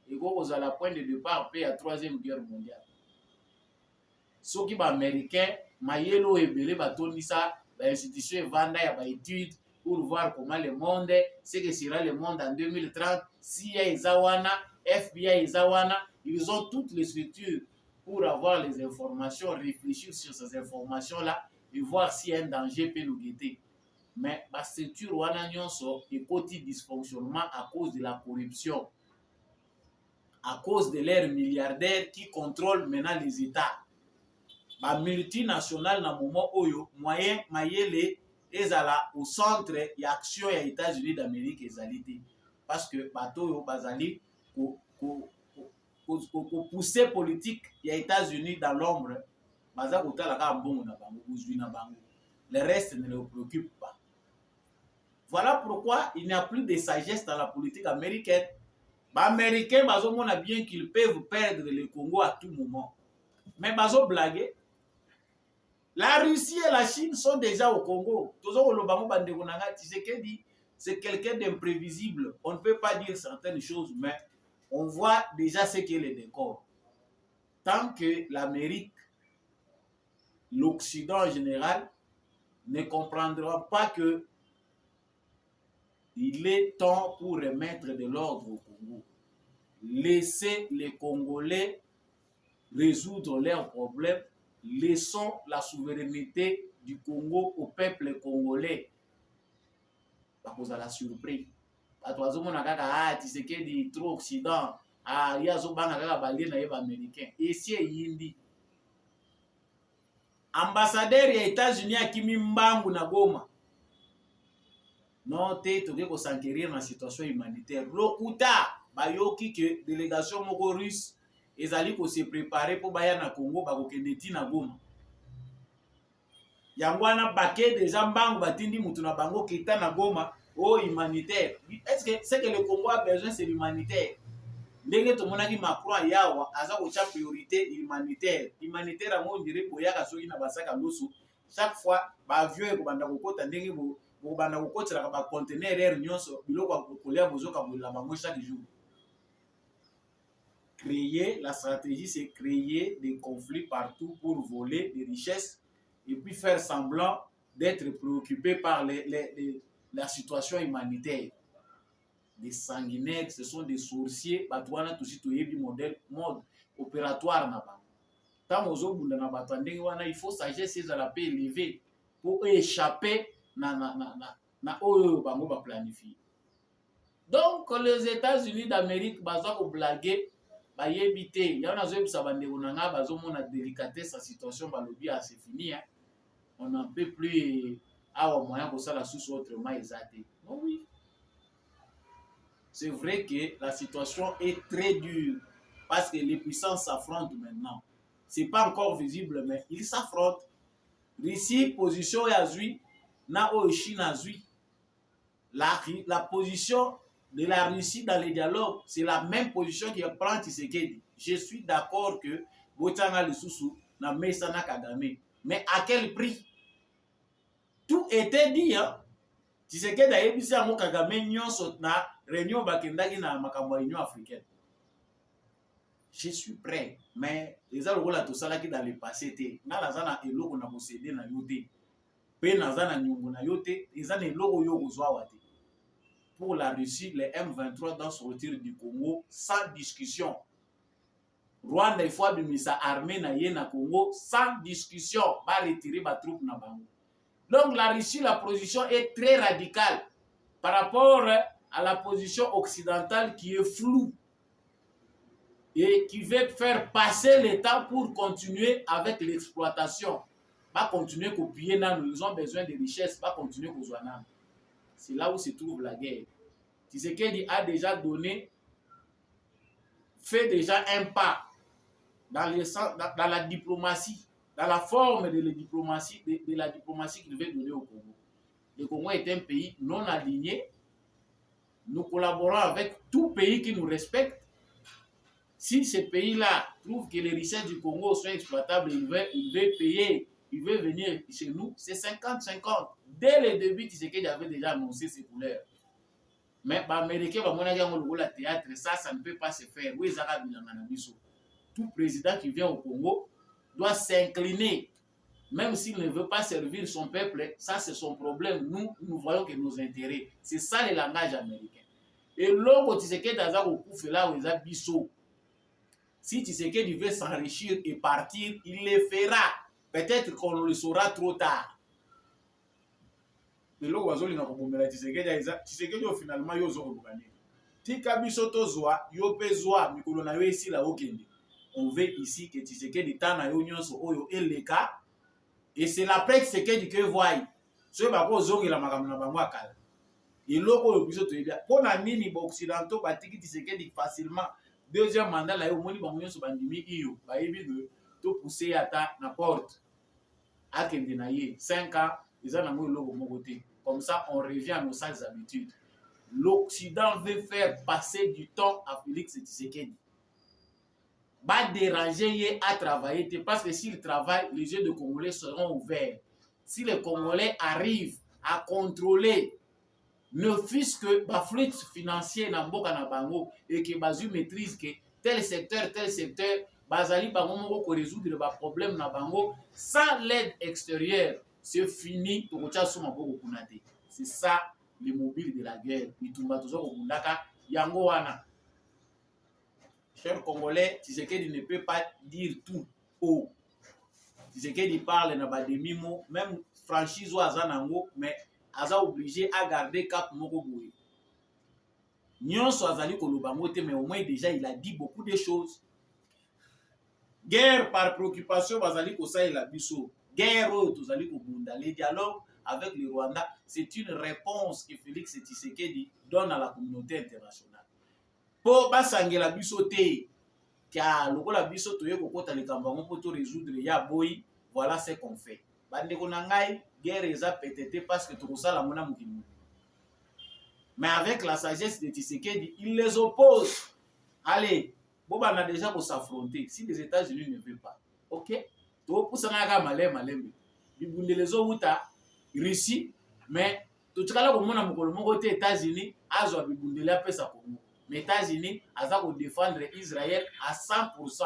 et aux à la point de départ paix à la 3e guerre mondiale. Ceux qui sont américains, Mayelo et Belé Batonisa, l'institution Vanda y a des études pour voir comment le monde, ce que sera le monde en 2030, CIA et Zawana, FBI et Zawana, ils ont toutes les structures pour avoir les informations, réfléchir sur ces informations-là et voir si un danger peut nous guetter. Mais la structure Wana Nyonso est côté dysfonctionnement à cause de la corruption. à cause de leurs milliardaires qui contrôlent maintenant les États. Ba multinationales na moment oyo moyen mayele ezala au centre ya action ya États-Unis d'Amérique ezali. Parce que bato yo bazali ko pousser politique ya États-Unis dans l'ombre, baza kotala ka mbongo na bango, buzwi na bango. Le reste ne les préoccupe pas. Voilà pourquoi il n'y a plus de sagesse dans la politique américaine. Les Américains, bazomona bien qu'ils peuvent perdre le Congo à tout moment. Mais bazo blaguer. La Russie et la Chine sont déjà au Congo. C'est quelqu'un d'imprévisible. On ne peut pas dire certaines choses, mais on voit déjà ce qu'est le décor. Tant que l'Amérique, l'Occident en général, ne comprendra pas que il est temps pour remettre de l'ordre au Congo. Laissez les Congolais résoudre leurs problèmes. Laissons la souveraineté du Congo au peuple congolais. Pas cause à la surprise. Pas toi, tu sais qu'il dit trop Occident. Ah, il y a des balais américains. Et c'est Yindi. Ambassadeur des États-Unis à Kimi Mbangu na Goma. Non, tu dois s'enquérir dans la situation humanitaire. Lokuta, bayoki que délégation moko russe. Ils allaient se préparer pour baya na Congo bakokendeti na Goma. Yangwana baké déjà mbangu batindi mutu na bango kita na Goma au humanitaire. Est-ce que c'est que le Congo a besoin c'est l'humanitaire? Ndenge to monaki Macron yawa aza ko cha priorité humanitaire. Humanitaire amo ndire boyaka soki na basaka loso. Chaque fois ba vieux ko banda kokota ndenge bo banda kokotela ba conteneur nyonso biloko kolia bozoka bola bango chaque jour. Créer, la stratégie c'est créer des conflits partout pour voler des richesses et puis faire semblant d'être préoccupé par la situation humanitaire. Des sanguinaires, ce sont des sorciers, batouana tout suite mode opératoire. Tant aux autres, il faut sagesse à la paix élevée pour échapper na planifier. Donc les États-Unis d'Amérique, ont blagué. Il y a une délicatesse la situation c'est fini. On n'en peut plus avoir moyen pour ça la sous autrement exalté. Oui. C'est vrai que la situation est très dure parce que les puissances s'affrontent maintenant. Ce n'est pas encore visible, mais ils s'affrontent. Russie, position Yazui, na Chine Yazui. La position de la Russie dans les dialogues, c'est la même position qui prend Tshisekedi. Je suis d'accord que Botanga Lisusu na Mesana Kagame. Mais à quel prix? Tout était dit. Hein? Tshisekedi a ébissé à mon Kagame nyonso na réunion bakendaki na makambo Union africaine. Je suis prêt, mais les algo la tout ça qui dans le passé té. Na la zana eloko na posséder na yote. Pe na zana nyongo na yote, ezana eloko yo kozwa wate. Pour la Russie, les M23 doivent sortir du Congo sans discussion. Rwanda, il faut abimisa armée na Congo sans discussion. Va retirer ma troupe na Bango. Donc la Russie, la position est très radicale par rapport à la position occidentale qui est floue et qui veut faire passer le temps pour continuer avec l'exploitation. Va continuer à copier, nous avons besoin de richesses, va continuer à copier. C'est là où se trouve la guerre. Tshisekedi a déjà fait déjà un pas dans la diplomatie, dans la forme de la diplomatie qu'il veut donner au Congo. Le Congo est un pays non aligné. Nous collaborons avec tout pays qui nous respecte. Si ce pays-là trouve que les richesses du Congo sont exploitables, il veut payer, il veut venir chez nous, c'est 50-50. Dès le début, Tshisekedi avait déjà annoncé ses couleurs. Mais les Américains, le théâtre, ça ne peut pas se faire. Tout président qui vient au Congo doit s'incliner. Même s'il ne veut pas servir son peuple, ça c'est son problème. Nous voyons que nos intérêts. C'est ça le langage américain. Et l'homme Tshisekedi a fait là où il a biso. Si Tshisekedi veut s'enrichir et partir, il le fera. Peut-être qu'on le saura trop tard. Mais là où Tshisekedi finalement yozo gagner. tika biso tozwa yo mpe zwa mikolo na yo esila okende. On veut ici que Tshisekedi tana yo nyonso oyo eleka, et c'est l'après Tshisekedi que voit so bako zongela makambo na bango akala. Eloko oyo biso toyebia pona nini ba occidentaux batiki Tshisekedi facilement deuxième mandat la yo moni bango nyonso bandimi iyo bayebi que to pousser ata na porte akende na ye 5 ans eza nango eloko moko te. Comme ça on revient à nos sales habitudes. L'Occident veut faire passer du temps à Félix Tshisekedi. Va déranger à travailler parce que s'il travaille, les yeux des Congolais seront ouverts. Si les Congolais arrivent à contrôler ne fût-ce que la flux financier na mboka na bango et que bazu maîtrise que tel secteur, bazali bango moko ko résoudre le problème na bango sans l'aide extérieure, c'est fini to kocha soma boko kunate. C'est ça l'immobilier de la guerre. Bitumba tozo ko kundaka yango wana. Chers Congolais, Tshisekedi ne peut pas dire tout haut. Tshisekedi parle na ba demi-mot, même franchise ou azanango, mais aza obligé à garder cap moko boye. Nyonso azali koloba mote, mais au moins déjà il a dit beaucoup de choses. Guerre par préoccupation bazali kosa la biso. Guerre oyo tozali kobunda. Les dialogues avec le Rwanda, c'est une réponse que Félix Tshisekedi donne à la communauté internationale. Po basangela biso te kia lokola biso toye kokota likambo ngo poto résoudre ya boy, voilà ce qu'on fait. Bande ko nangai guerre eza peut-être parce que tokosala mona mukini. Mais avec la sagesse de Tshisekedi, il les oppose. Allez, bon on a déjà pour s'affronter si les États-Unis ne veulent pas. OK? To pusana ka malembe. Bibundelezo uta Russie, mais to tukala ko mona mukolo moko te États-Unis azwa bibundela pesa Congo. Les États-Unis ont défendre Israël à 100%.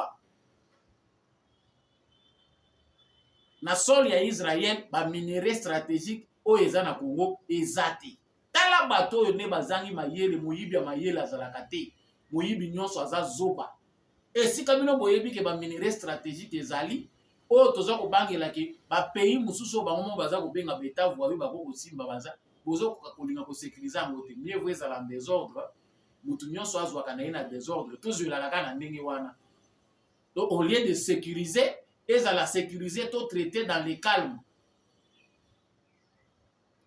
Na sol ya Israël ba minerai stratégique o eza na Congo ezati. Tala bato yo ne bazangi mayele moyibi ya mayele azalakate. Moyibi nyonso aza zoba. Et si kamino boyebi ke ba minerai stratégique ezali o toza ko bangela ke ba pays mususu ba momo baza ko benga beta voie ba ko simba baza bozo ko linga ko sécuriser ngote. Mieux vaut ezala en désordre. Mutu nyonso azwaka na ina désordre toujours la na ndenge wana. Donc au lieu de sécuriser, ils à la sécuriser tout traiter dans le calme.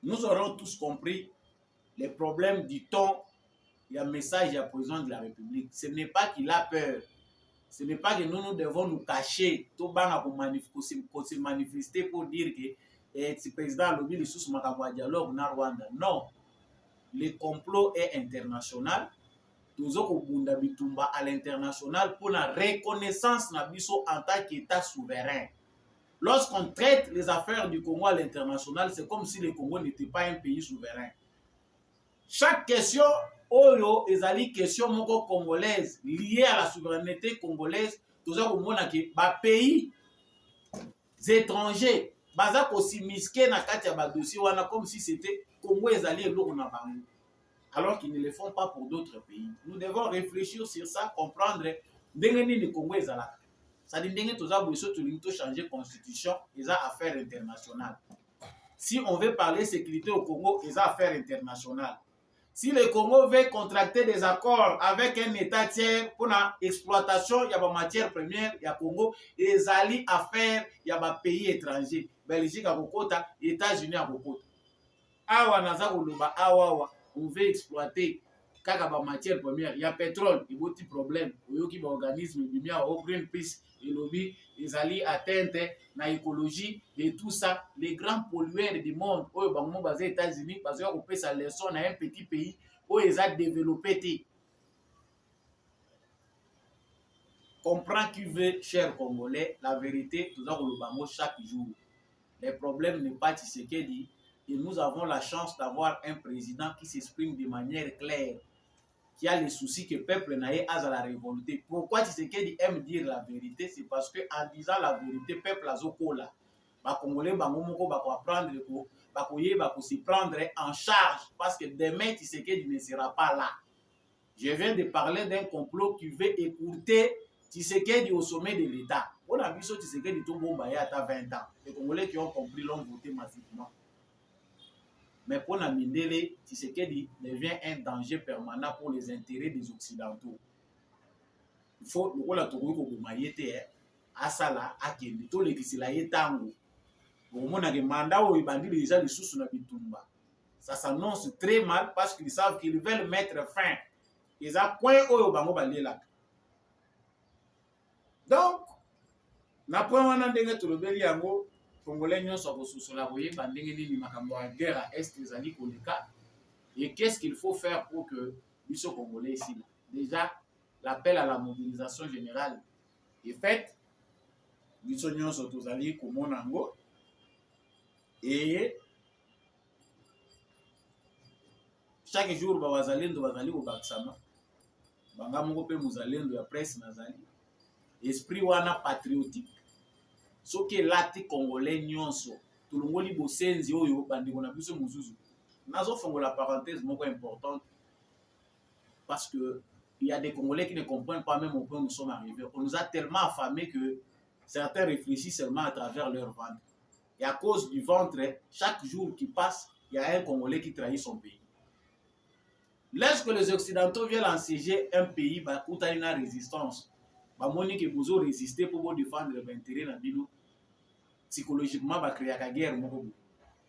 Nous aurons tous compris les problèmes du temps. Il y a un message à président de la République. Ce n'est pas qu'il a peur. Ce n'est pas que nous devons nous cacher. Tout banga pour se manifester pour dire que le président lobby le sous makamwa dialogue na Rwanda. Non. Le complot est international. Tozoko bunda bitumba à l'international pour la reconnaissance na biso en tant qu'État souverain. Lorsqu'on traite les affaires du Congo à l'international, c'est comme si le Congo n'était pas un pays souverain. Chaque question, oyo ezali question moko congolaise liée à la souveraineté congolaise, tozoko mona ke ba pays étrangers baza ko simiske na kati ya ba dossier wana comme si c'était Congo ezali eloko na bango. Alors qu'ils ne le font pas pour d'autres pays. Nous devons réfléchir sur ça, comprendre ndenge ni Congo ezalaka. Ça dit ndenge toza boiso to changer constitution, eza affaire internationale. Si on veut parler sécurité au Congo, eza affaire internationale. Si le Congo veut contracter des accords avec un État tiers pour l'exploitation, il y a des matières premières, il y a Congo, ezali affaire, il y a des pays étrangers. Belgique à Bokota, États-Unis à Bokota. Awa naza koloba awa. On veut exploiter kaka ba matière première, il y a pétrole, il y a beaucoup de problèmes. Oyoki ba organisme bimia au Greenpeace et lobby ezali atteinte na écologie et tout ça, les grands pollueurs du monde oyo bango basé États-Unis parce que pesa leçon na un petit pays oyo eza développé té. Comprends qui veut, cher Congolais, la vérité, tout ça kolobango chaque jour. Les problèmes n'est pas Tshisekedi. Et nous avons la chance d'avoir un président qui s'exprime de manière claire, qui a les soucis que le peuple n'a pas à la révolter. Pourquoi Tshisekedi aime dire la vérité? C'est parce qu'en disant la vérité, le peuple a zokola. Les Congolais vont apprendre se prendre en charge parce que demain Tshisekedi ne sera pas là. Je viens de parler d'un complot qui veut écourter Tshisekedi au sommet de l'État. On a vu Tshisekedi tout bon à 20 ans. Les Congolais qui ont compris l'ont voté massivement. Mais pour Namindele, Tshisekedi devient un danger permanent pour les intérêts des Occidentaux. Il faut le rôle à Togo ko mayete asala akende to le kisila yetango. Au moment que mandat où il bandit déjà les sous na bitumba. Ça s'annonce très mal parce qu'ils savent qu'ils veulent mettre fin. Ils ont point au bango balela. Donc, na point wana ndenge tolobeli yango Congolais nyonso kosusola boye bandenge nini makambo ya guerre à est ezali koleka. Et qu'est-ce qu'il faut faire pour que biso Congolais ici là? Déjà, l'appel à la mobilisation générale est fait. Biso nyonso tozali komona ngo. Et chaque jour bazalendo bazali kobakisama. Banga moko pe muzalendo ya presse nazali. Esprit wana patriotique. Soki lati Congolais nyonso tulongoli bosenzi oyo bandeko na biso muzuzu. Nazo fongola parenthèse moko importante parce que il y a des Congolais qui ne comprennent pas même au point où nous sommes arrivés. On nous a tellement affamés que certains réfléchissent seulement à travers leur ventre. Et à cause du ventre, chaque jour qui passe, il y a un Congolais qui trahit son pays. Lorsque les Occidentaux viennent ensiéger un pays, où il y a une résistance, Monique et Bouzo résister pour défendre l'intérêt dans le psychologiquement, il va créer la guerre. Dans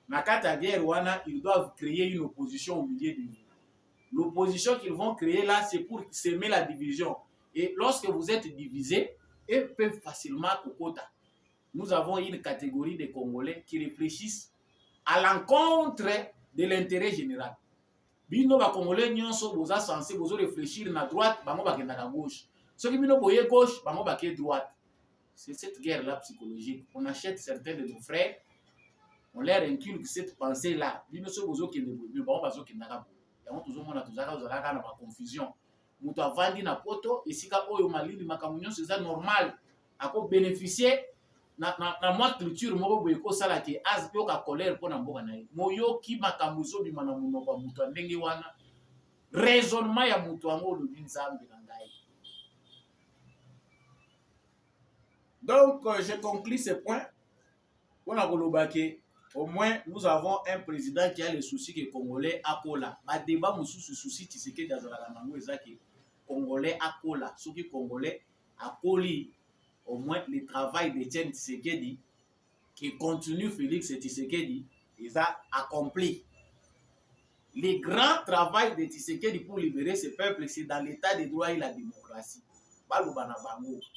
la guerre, ils doivent créer une opposition au milieu de nous. L'opposition qu'ils vont créer là, c'est pour s'aimer la division. Et lorsque vous êtes divisés, ils peuvent facilement kokota. Nous avons une catégorie de Congolais qui réfléchissent à l'encontre de l'intérêt général. Bino ba Congolais nyonso boza censé bozo réfléchir na droite, bango bakenda na gauche. Ceux qui bino boye gauche, bango baké droite. C'est cette guerre-là psychologique. On achète certains de nos frères, on leur inculque cette pensée-là. Bino so bozo kende boye, bango bazo kenda ka boye. Yango tozomona tozalaka na ba confusion. Mutu avandi na poto esika oyo malili makambo nyonso eza normal. Ako bénéficier na mwa culture moko boye kosala ke az yoka colère pona mboka na ye. Moyoki makambo ezobima na monoko ya mutu ndenge wana. Raisonnement ya mutu yango olobi nzambe na ngai. Donc, je conclue ce point. On a kolobake. Au moins, nous avons un président qui a le souci que les Congolais a cola. Ma débat me souci Tshisekedi dans la langue ezaki Congolais a cola. Ceux qui Congolais a coli. Au moins le travail d'Etienne Tshisekedi qui continue Félix Tshisekedi, ils ont accompli. Le grand travail de Tshisekedi pour libérer ce peuple, c'est dans l'état de droit et la démocratie.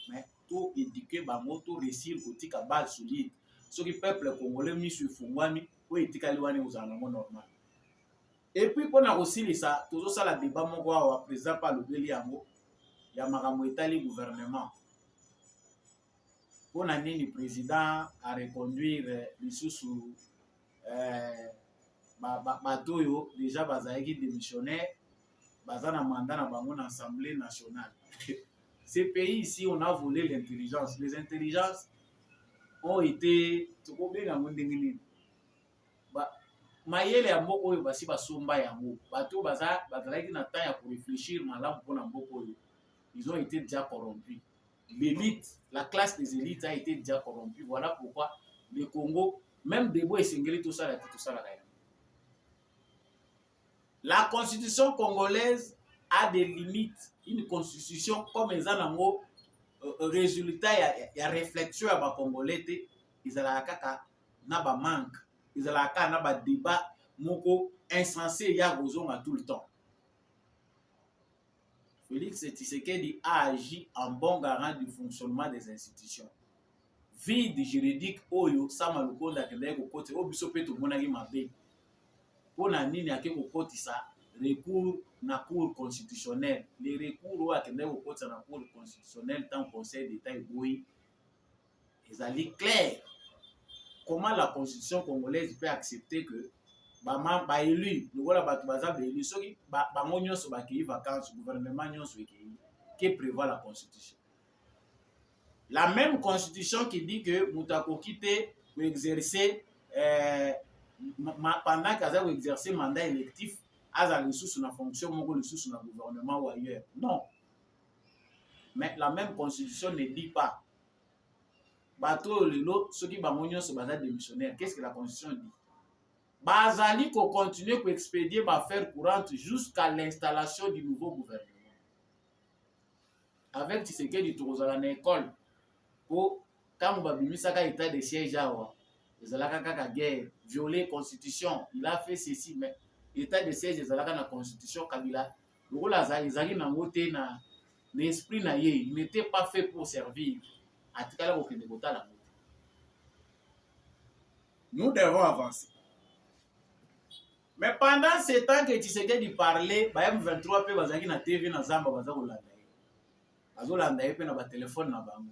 Mais tout éduquer, tout réussir, côté base solide. Ce qui peuple congolais mis sur Fungwami, ou étikaliwani aux anomos normal. Et puis, pour nous aussi, ça, toujours ça, la débat, mon gars, président par le Béliango, il y a Maramou Etali gouvernement. Pour l'année, le président a reconduire les sous Batoyo, déjà, Bazaïki démissionnaire, Bazana mandat dans l'Assemblée nationale. Ces pays ici, on a volé l'intelligence. Les intelligences ont été mayele ya mboko oyo basi basomba yango bato bazalaki na temps ya pour réfléchir malamu mpona mboko oyo ils ont été déjà corrompus. L'élite, la classe des élites a été déjà corrompue. Voilà pourquoi le Congo, même Debo et Sengeli, tout ça. La constitution congolaise a des limites. Une constitution comme les anango résultat il y a réflexion à ba congolais ils ala kaka na ba manque ils ala kaka na ba débat moko insensé ya rozonga tout le temps. Félix Tshisekedi a agi en bon garant du fonctionnement des institutions. Vide juridique oyo sama lukonda kende ko kote obiso pe to monaki mabe. Pona nini ake ko kotisa recours na cour constitutionnelle. Les recours à kende ko kotisa na cour constitutionnelle tant conseil d'état eboyi ezali clair. Comment la constitution congolaise peut accepter que ba élu le voilà ba baza élu soki ba nyonso ba ki vacances gouvernement nyonso qui prévoit la constitution. La même constitution qui dit que mutako quitter pour exercer pendant qu'il a exercer mandat électif à la sous na fonction moko sous na gouvernement ou ailleurs. Non. Mais la même constitution ne dit pas bato lelo soki ba nyonso baza démissionnaire. Qu'est-ce que la constitution dit? bazali ko continuer ko expédier ba fer courante jusqu'à l'installation du nouveau gouvernement. Avec Tshisekedi tokozala na école po tango babimisaka état de siège awa ezalaka kaka guerre, violer constitution, il a fait ceci, mais état de siège ezalaka na constitution Kabila lokola ezali nango te na esprit na ye, il n'était pas fait pour servir. Atikala kokende kotala. Nous devons avancer. Mais pendant ce temps que Tshisekedi parlait, ba M23 pe bazaki na TV na Zamba bazakolanda ye. Bazolanda ye pe na ba téléphone na bango.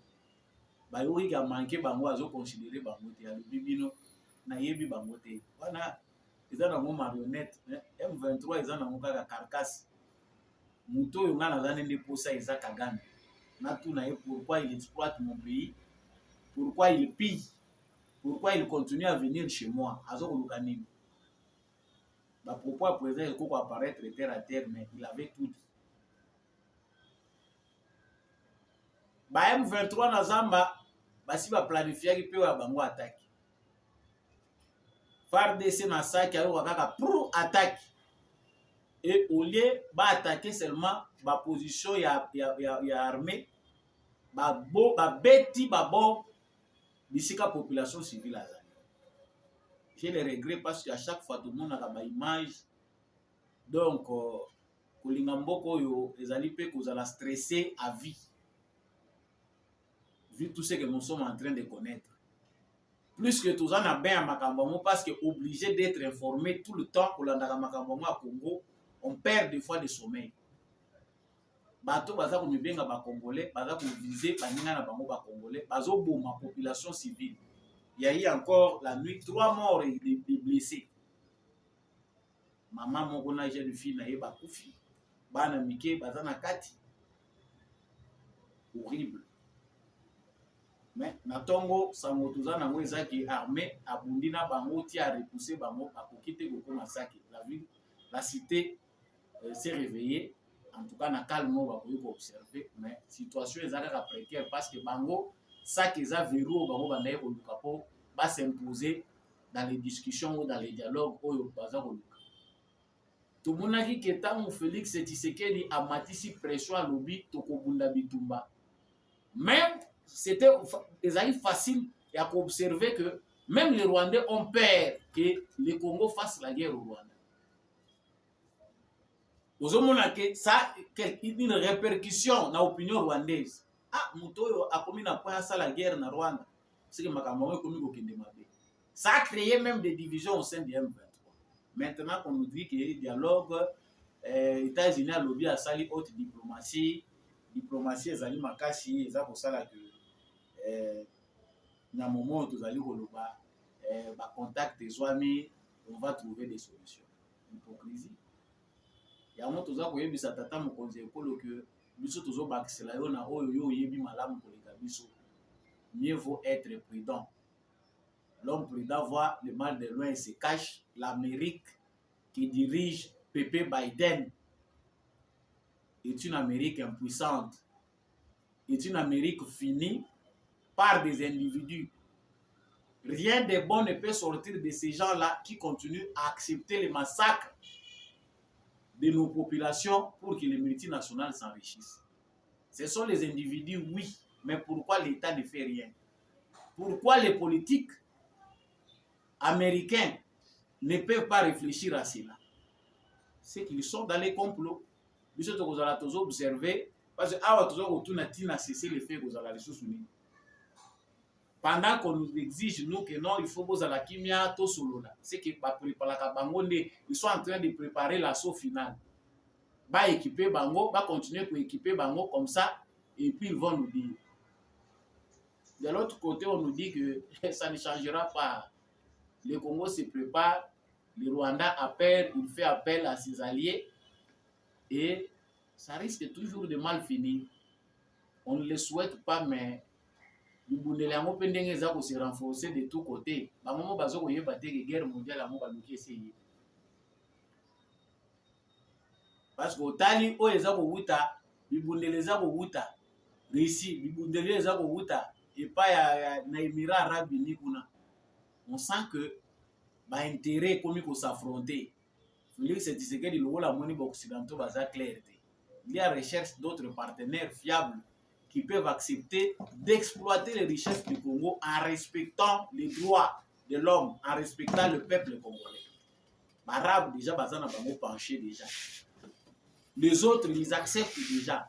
Ba yoki ka manquer bango azo considérer bango te ya bibino na yebi bango te. Wana eza na mo marionnette, M23 eza na mo kaka carcasse. Muto yo ngana zane ndi posa eza Kagame. Na tout na ye pourquoi il exploite mon pays? Pourquoi il pille? Pourquoi il continue à venir chez moi? Azo koluka nini? Bah, pourquoi président il faut apparaître terre à terre, mais il avait tout dit. Bah, M23 na Zamba, bah, si va planifier qu'il peut avoir bango attaque. FARDC na saki ayo wakaka pour attaque. Et au lieu bah attaquer seulement ba position ya armée, bah beti ba bon bisika population civile azali. J'ai les regrets parce qu'à chaque fois tout le monde a une image. Donc, kolinga mboko yo ezali pe kozala stressé à vie. Vu tout ce que nous sommes en train de connaître. Plus que tout ça na bien à Makambomo parce que obligé d'être informé tout le temps pour l'andaka Makambomo à Congo, on perd des fois de sommeil. Bato baza ko mibenga ba Congolais, baza ko viser baninga na bango ba Congolais, bazo boma population civile. Il y a eu encore la nuit 3 morts et des blessés. Maman moko na jeune fille na ye bakufi. Bana mike bazana kati. Horrible. Mais na tongo sangotuza na mweza ki armée abundi na bango ti a repousser bango akokite ko masaki. La cité s'est réveillée. En tout cas na calme ba ko observer mais situation ezaka précaire parce que bango ça qu'ils a verrou bango bandaye ko luka po ba s'imposer dans les discussions ou dans les dialogues oyo baza ko luka. Tout monaki ketango Félix Tshisekedi a matisi pression à lobby to ko bunda bitumba. Même c'était facile à observer que même les Rwandais ont peur que le Congo fasse la guerre au Rwanda. Vous avez ça une répercussion dans l'opinion rwandaise. Ah, Mutoyo a commis la guerre en Rwanda. C'est que Makambo ça a créé même des divisions au sein du M23. Maintenant qu'on nous dit que le dialogue, États-Unis a lobby à sali haute diplomatie, ezali makasi, eza pour ça là que na moment où ezali koloba ba contact des amis, on va trouver des solutions. Hypocrisie. Yango toza koyebisa tata mokonzi ekolo que biso tozo bakisela yo na oyo yo yebi malamu koleka biso. Mieux vaut être prudent. L'homme prudent voit le mal de loin et se cache. L'Amérique qui dirige Pepe Biden est une Amérique impuissante, est une Amérique finie par des individus. Rien de bon ne peut sortir de ces gens-là qui continuent à accepter les massacres de nos populations pour que les multinationales s'enrichissent. Ce sont les individus, oui, mais pourquoi l'État ne fait rien? Pourquoi les politiques américains ne peuvent pas réfléchir à cela? C'est qu'ils sont dans les complots. Nous sommes observer parce que nous avons cessé le fait que vous avez les ressources unies. Pendant qu'on nous exige, nous, que non, il faut que la kimia, tout solo là. C'est qu'ils sont en train de préparer l'assaut final. Bah équiper Bango, bah continuer pour équiper Bango comme ça, et puis ils vont nous dire. De l'autre côté, on nous dit que ça ne changera pas. Le Congo se prépare, le Rwanda il fait appel à ses alliés, et ça risque toujours de mal finir. On ne le souhaite pas, mais le Bundelango pendenge za se renforcer de tous côtés. Ba momo bazo ko yeba te guerre mondiale amo ba luki essayer. Parce que otali o eza ko wuta, bibundele za ko wuta. Russie, bibundele za ko wuta et pas ya na Émirats Arabes Unis kuna. On sent que intérêt comme il faut s'affronter. Félix Tshisekedi le la monnaie occidentaux basa clarté. Il y a recherche d'autres partenaires fiables qui peuvent accepter d'exploiter les richesses du Congo en respectant les droits de l'homme, en respectant le peuple congolais. Arabes déjà bazana bango penché déjà. Les autres ils acceptent déjà.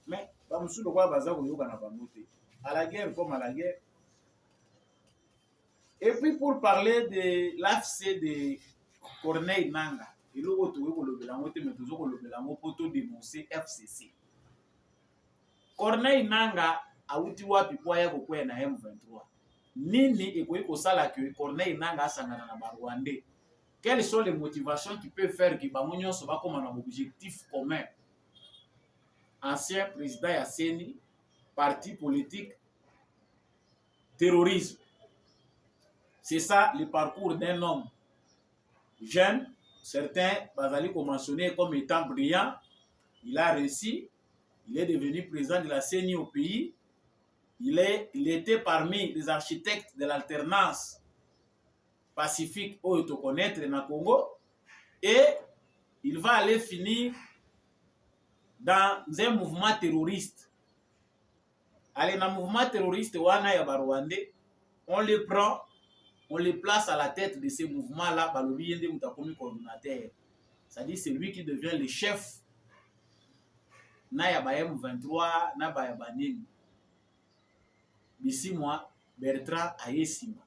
Mais bamusu le quoi baza ko yoka na bango te. À la guerre comme à la guerre. Et puis pour parler de l'AFC de Corneille Nangaa, il faut dénoncer FCC. Corneille Nangaa a outi wapi kwa ya kokwe na M23. Nini ekoyi kosala que Corneille Nangaa asangana na Barwandais? Quelles sont les motivations qui peuvent faire que bamonyo so ba comme un objectif commun? Ancien président Yasseni, parti politique, terrorisme. C'est ça le parcours d'un homme jeune. Certains bazali ko mentionner comme étant brillant. Il a réussi. Il est devenu président de la CENI au pays. Il était parmi les architectes de l'alternance pacifique au connaître na Congo. Et il va aller finir dans un mouvement terroriste. Allez, dans un mouvement terroriste, wana ya Barwandais, on les prend. On les place à la tête de ces mouvements-là, c'est-à-dire c'est lui qui devient le chef. Naya Bayem 23, na Bayabanim. D'ici moi, Bertrand Ayesima.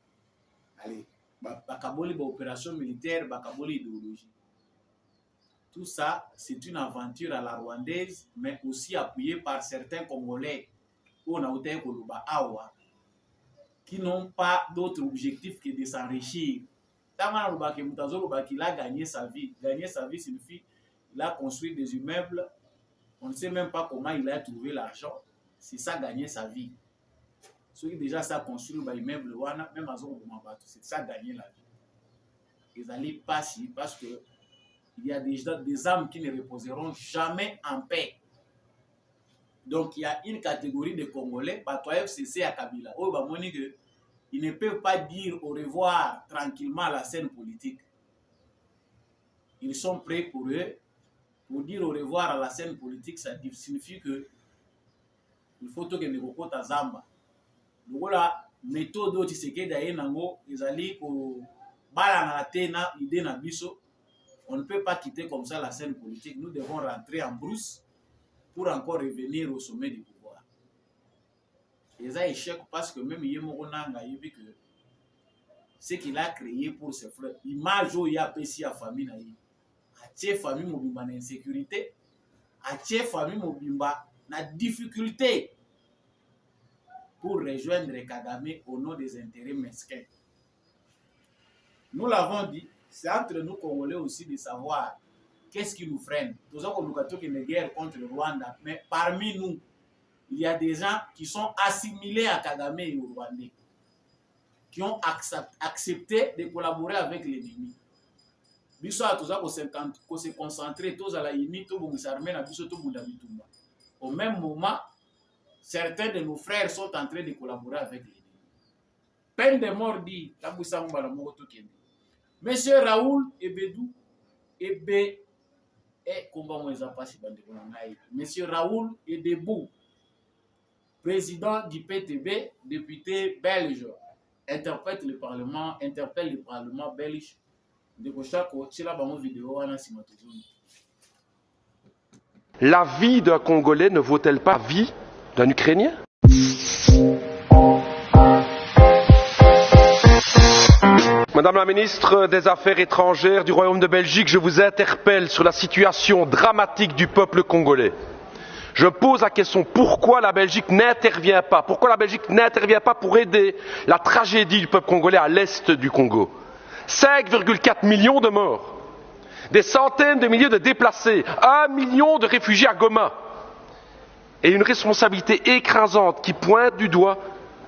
Allez, Bakaboli, opération militaire, Bakaboli idéologie. Tout ça, c'est une aventure à la rwandaise, mais aussi appuyée par certains Congolais. On a outé Koluba Awa, qui n'ont pas d'autre objectif que de s'enrichir. Il a gagné sa vie. Gagner sa vie signifie qu'il a construit des immeubles. On ne sait même pas comment il a trouvé l'argent. C'est ça gagner sa vie. Ceux qui déjà ça construit un immeuble, même à c'est ça gagner la vie. Ils allaient passer parce que il y a déjà des âmes qui ne reposeront jamais en paix. Donc il y a une catégorie de Congolais, FCC à Kabila. Ils ne peuvent pas dire au revoir tranquillement à la scène politique. Ils sont prêts pour eux. Pour dire au revoir à la scène politique, ça signifie que il faut que les gens à Zamba. Donc la méthode de Tshisekedi Ayenango, ils allaient au balanate na idée na biso. On ne peut pas quitter comme ça la scène politique. Nous devons rentrer en brousse pour encore revenir au sommet du pouvoir. Et ça échec parce que même Yemoko Nangaa il dit que ce qu'il a créé pour ses frères, image où il y a pessi à famille na yi. A famille mobimba na insécurité, a famille mobimba na difficulté pour rejoindre Kagame au nom des intérêts mesquins. Nous l'avons dit, c'est entre nous Congolais aussi de savoir qu'est-ce qui nous freine. Nous avons une guerre contre le Rwanda, mais parmi nous, il y a des gens qui sont assimilés à Kagame et au Rwandais, qui ont accepté de collaborer avec l'ennemi. Biso a tous se concentrer tous à la limite au même moment, certains de nos frères sont en train de collaborer avec l'ennemi. Peine de mort dit, Monsieur Raoul Ebedou, Monsieur Raoul Edebou, président du PTB, député belge, interpelle le Parlement belge. La vie d'un Congolais ne vaut-elle pas la vie d'un Ukrainien? Madame la ministre des Affaires étrangères du Royaume de Belgique, je vous interpelle sur la situation dramatique du peuple congolais. Je pose la question, pourquoi la Belgique n'intervient pas? Pourquoi la Belgique n'intervient pas pour aider la tragédie du peuple congolais à l'est du Congo? 5,4 millions de morts, des centaines de milliers de déplacés, 1 million de réfugiés à Goma, et une responsabilité écrasante qui pointe du doigt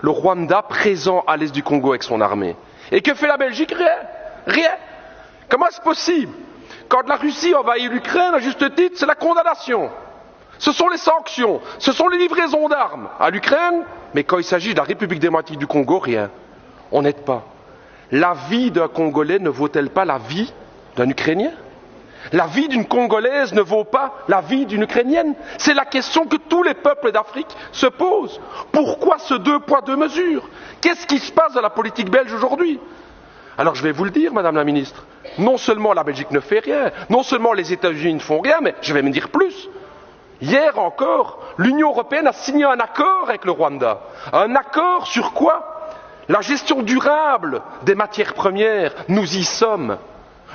le Rwanda présent à l'est du Congo avec son armée. Et que fait la Belgique? Rien. Rien. Comment est-ce possible? Quand la Russie envahit l'Ukraine, à juste titre, c'est la condamnation. Ce sont les sanctions, ce sont les livraisons d'armes à l'Ukraine, mais quand il s'agit de la République démocratique du Congo, rien. On n'aide pas. La vie d'un Congolais ne vaut-elle pas la vie d'un Ukrainien? La vie d'une Congolaise ne vaut pas la vie d'une Ukrainienne? C'est la question que tous les peuples d'Afrique se posent. Pourquoi ce 2 poids 2 mesures? Qu'est-ce qui se passe dans la politique belge aujourd'hui? Alors je vais vous le dire, Madame la Ministre, non seulement la Belgique ne fait rien, non seulement les États-Unis ne font rien, mais je vais me dire plus. Hier encore, l'Union européenne a signé un accord avec le Rwanda. Un accord sur quoi? La gestion durable des matières premières. Nous y sommes.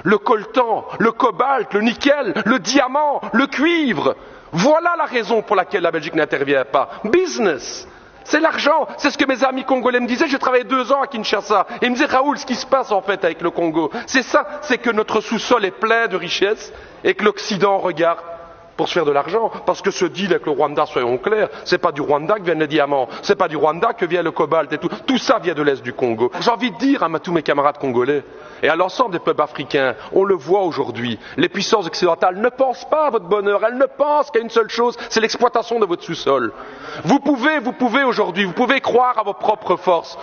Le coltan, le cobalt, le nickel, le diamant, le cuivre. Voilà la raison pour laquelle la Belgique n'intervient pas. Business. C'est l'argent. C'est ce que mes amis congolais me disaient. J'ai travaillé 2 ans à Kinshasa. Et ils me disaient, Raoul, ce qui se passe en fait avec le Congo, c'est ça, c'est que notre sous-sol est plein de richesses et que l'Occident regarde pour se faire de l'argent. Parce que ce deal avec le Rwanda, soyons clairs, c'est pas du Rwanda que viennent les diamants, c'est pas du Rwanda que vient le cobalt et tout. Tout ça vient de l'Est du Congo. J'ai envie de dire à tous mes camarades congolais et à l'ensemble des peuples africains, on le voit aujourd'hui, les puissances occidentales ne pensent pas à votre bonheur, elles ne pensent qu'à une seule chose, c'est l'exploitation de votre sous-sol. Vous pouvez aujourd'hui, vous pouvez croire à vos propres forces.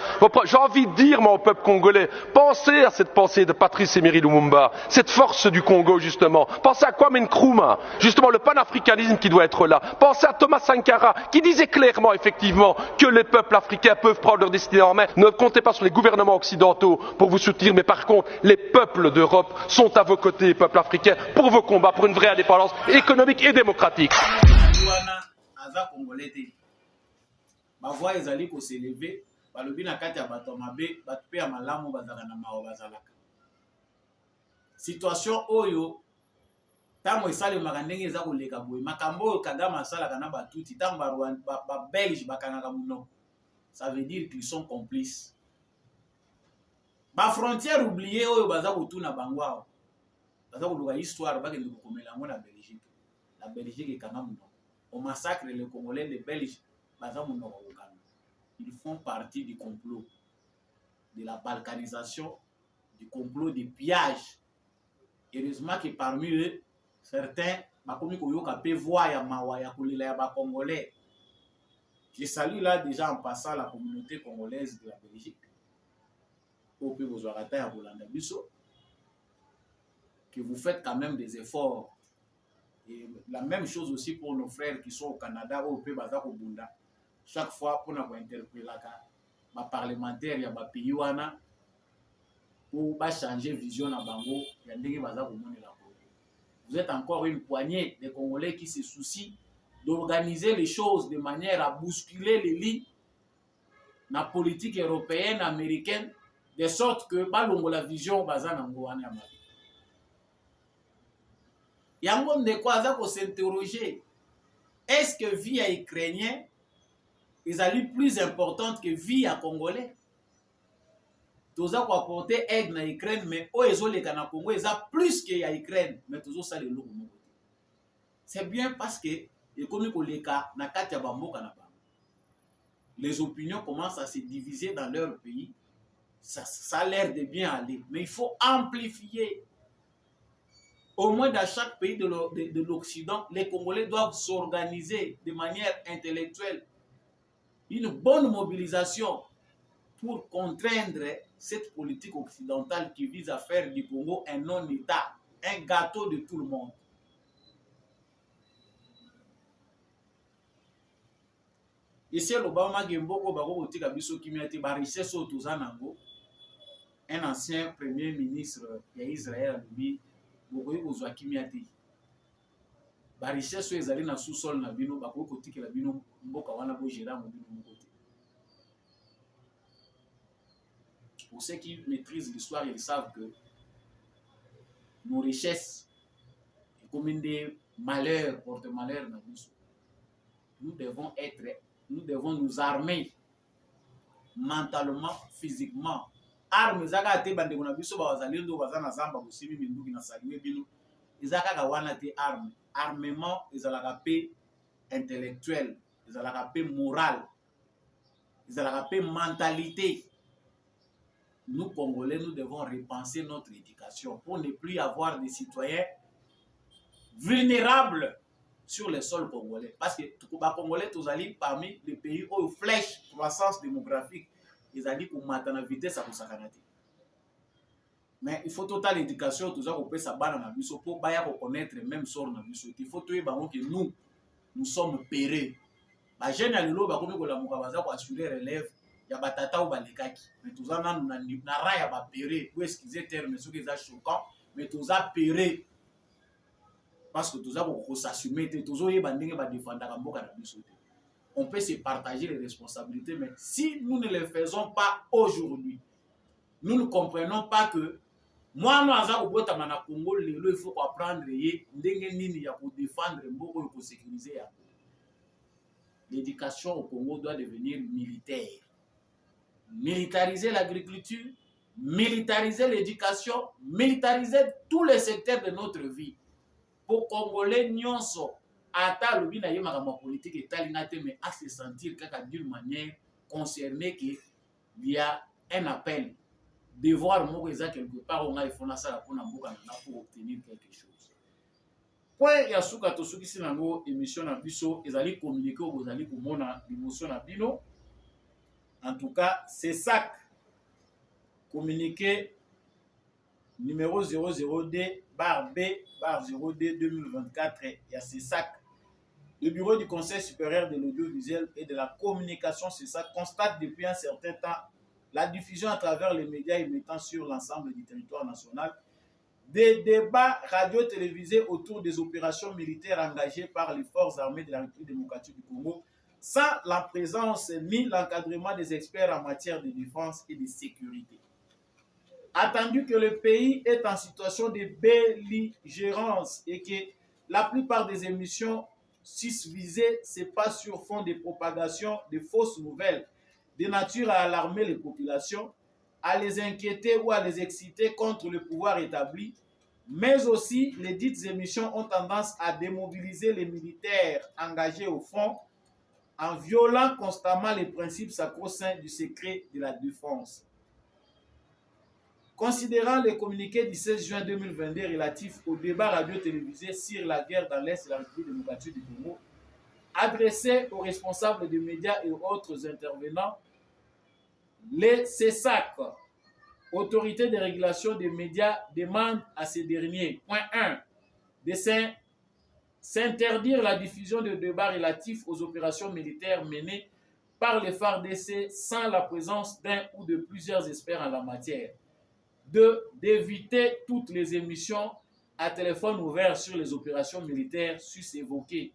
J'ai envie de dire, moi, au peuple congolais, pensez à cette pensée de Patrice Emery Lumumba, cette force du Congo, justement. Pensez à Kwame Nkrumah, justement, le panafricanisme qui doit être là. Pensez à Thomas Sankara, qui disait clairement, effectivement, que les peuples africains peuvent prendre leur destinée en main. Ne comptez pas sur les gouvernements occidentaux pour vous soutenir, mais par contre, les peuples d'Europe sont à vos côtés, peuples africains, pour vos combats, pour une vraie indépendance économique et démocratique. Ma voix est allée pour s'élever. Balobi na kati ya bato mabe, bato pe ya malamu bazala na mawa bazalaka. Situation oyo tango esale makandenge eza koleka boye. Makambo oyo Kagame asalaka na batuti tango ba Belge bakangaka muno. Ça veut dire qu'ils sont complices. Ba frontière oubliée oyo baza kotuna bango awa. Baza koluka histoire bakende kokomela yango na Belgique. La Belgique ekanga muno. On massacre les Congolais, les Belges. Ils font partie du complot, de la balkanisation, du complot des pillages. Heureusement que parmi eux, certains, Congolais. Je salue là déjà en passant la communauté congolaise de la Belgique. Que vous faites quand même des efforts. Et la même chose aussi pour nos frères qui sont au Canada ou au pays Bazako Bunda. Chaque fois qu'on a interpellé les parlementaires, il y a des pays pour changer vision à Bango. Vous êtes encore une poignée de Congolais qui se soucient d'organiser les choses de manière à bousculer les lits dans la politique européenne, américaine, de sorte que la vision Bazanango. Yango de quoi ça pour s'interroger. Est-ce que vie à Ukrainien est plus importante que vie à Congolais? Tous ça pour apporter aide na Ukraine, mais au les Cana Congo, ils ont plus que à Ukraine, mais toujours ça les lourds. C'est bien parce que les opinions commencent à se diviser dans leur pays. Ça a l'air de bien aller, mais il faut amplifier. Au moins dans chaque pays de l'Occident, les Congolais doivent s'organiser de manière intellectuelle. Une bonne mobilisation pour contraindre cette politique occidentale qui vise à faire du Congo un non-État, un gâteau de tout le monde. Ici, l'Obama Gemboko Baro Tikabiso Kimiati Bariseso Tuzanango, un ancien premier ministre d'Israël, lui, bokoyi kozwa kimiati ba richesse ezali na sous-sol na bino bakoyi kotikela bino mboka wana bo gérer mo bino moko. Pour ceux qui maîtrisent l'histoire, ils savent que nos richesses comme des malheurs porte malheur na biso. Nous devons nous armer mentalement, physiquement. Armes zaka te bande kuna biso ba wazalindo bazana zamba kusimi minduki na saliwe bino izaka ka wana te arme armement ezalaka pe intellectuel ezalaka pe moral ezalaka pe mentalité. Nous Congolais, nous devons repenser notre éducation pour ne plus avoir des citoyens vulnérables sur le sol congolais, parce que les Congolais tous allés parmi les pays où flèche croissance démographique. Ils ont dit pour maintenir la vitesse à Kosakanati. Mais il faut total éducation, tout ça, qu'on peut s'abattre dans la biso pour reconnaître même sort dans la biso. Il faut que nous sommes pérés. Les jeunes à l'eau, pour assurer relève, il y a batata ou balekaki. Mais tout ça, nous na raya ba péré. Pour excuser terme, ce qui est choquant, mais tout ça péré. Parce que tout ça, pour s'assumer, tout ça, il va défendre la biso. On peut se partager les responsabilités, mais si nous ne les faisons pas aujourd'hui, nous ne comprenons pas que moi, Congo, il faut apprendre pour défendre et pour sécuriser. L'éducation au Congo doit devenir militaire. Militariser l'agriculture, militariser l'éducation, militariser tous les secteurs de notre vie. Pour Congolais, nyonso ata lobi na yema kama politique etalinate mais à se sentir d'une manière concernée qu'il y a un appel. Devoir moko eza quelque part on a ifona sala pona mboka na pour obtenir quelque chose. Point ya suka to suki sinango émission na biso ezali communiquer ou ezali komona l'émotion na bino. En tout cas, c'est ça. Communiqué numéro 002/B/02 2024, il y a CESAC. Le bureau du Conseil supérieur de l'audiovisuel et de la communication, CESAC, constate depuis un certain temps la diffusion à travers les médias émettant sur l'ensemble du territoire national des débats radio-télévisés autour des opérations militaires engagées par les forces armées de la République démocratique du Congo, sans la présence ni l'encadrement des experts en matière de défense et de sécurité. Attendu que le pays est en situation de belligérance et que la plupart des émissions visées se passent sur fond de propagation de fausses nouvelles de nature à alarmer les populations, à les inquiéter ou à les exciter contre le pouvoir établi, mais aussi les dites émissions ont tendance à démobiliser les militaires engagés au front en violant constamment les principes sacro-saints du secret de la défense. Considérant le communiqué du 16 juin 2022 relatif au débat radio-télévisé sur la guerre dans l'Est de la République démocratique du Congo, adressé aux responsables des médias et autres intervenants, les CESAC, Autorité de régulation des médias, demandent à ces derniers, point 1, de s'interdire la diffusion de débats relatifs aux opérations militaires menées par les FARDC sans la présence d'un ou de plusieurs experts en la matière. 2. D'éviter toutes les émissions à téléphone ouvert sur les opérations militaires sus-évoquées.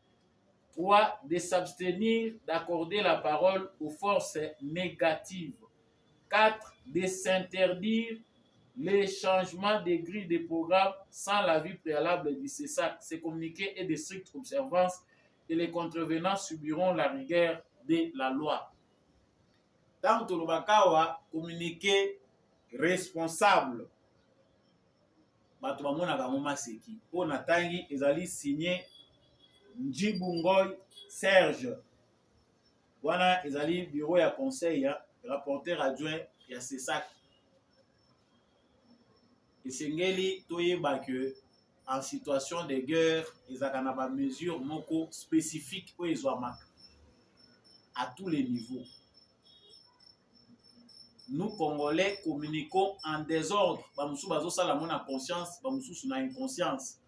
3. De s'abstenir d'accorder la parole aux forces négatives. 4. De s'interdire les changements des grilles de programme sans l'avis préalable du CESAC. Ces communiqués et de stricte observance et les contrevenants subiront la rigueur de la loi. Dans le Bakawa, communiqué responsable. Bato bamonaka moma seki. Po natangi ezali signé Njibungoy Serge. Wana ezali bureau ya conseil ya rapporteur adjoint ya CESAC. Esengeli toyeba que en situation de guerre, ezaka na ba mesure moko spécifique po ezwamaka à tous les niveaux. Nous, Congolais, communiquons en désordre. Bamoussou bazo salamon a conscience, bamoussou na inconscience.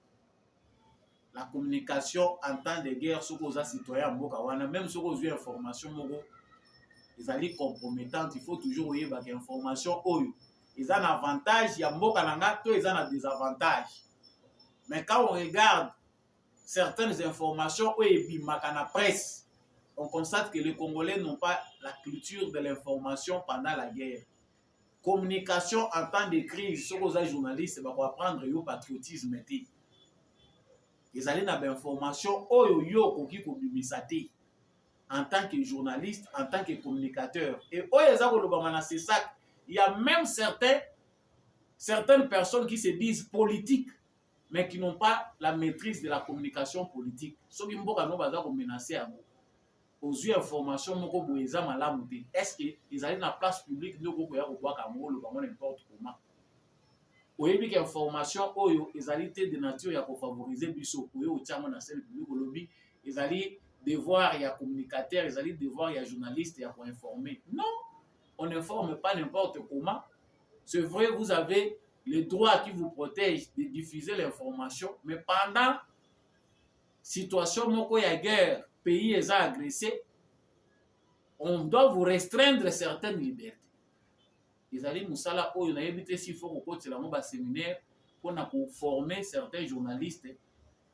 La communication en temps de guerre, ce que les citoyens mboka wana, même si vous avez information moko, ils sont compromettants. Il faut toujours avoir des informations. Ils ont un avantage, il y a mboka nanga, ils ont un désavantage. Mais quand on regarde certaines informations, la presse, on constate que les Congolais n'ont pas la culture de l'information pendant la guerre. Communication en temps de crise, ce que les journalistes vont apprendre le patriotisme. Ils allaient dans l'information en tant que journaliste, en tant que communicateur. Et il y a même certaines personnes qui se disent politiques, mais qui n'ont pas la maîtrise de la communication politique. Ceux qui ont menacé à vous. Aux yeux informations moko boyeza malamu te. Est-ce que ils allaient dans la place publique ndoko koya ko kwa kamolo ba n'importe comment. Oyebi que information oyo ezali te de nature ya ko favoriser biso oyo otiama na scène publique olobi ezali devoir ya communicateur, ezali devoir ya journaliste ya ko informer. Non, on n'informe pas n'importe comment. C'est vrai, vous avez le droit qui vous protège de diffuser l'information, mais pendant situation moko ya guerre, pays est agressé, on doit vous restreindre certaines libertés. Ezali musala oyo na yebite si faut ko la mo ba séminaire pour na former certains journalistes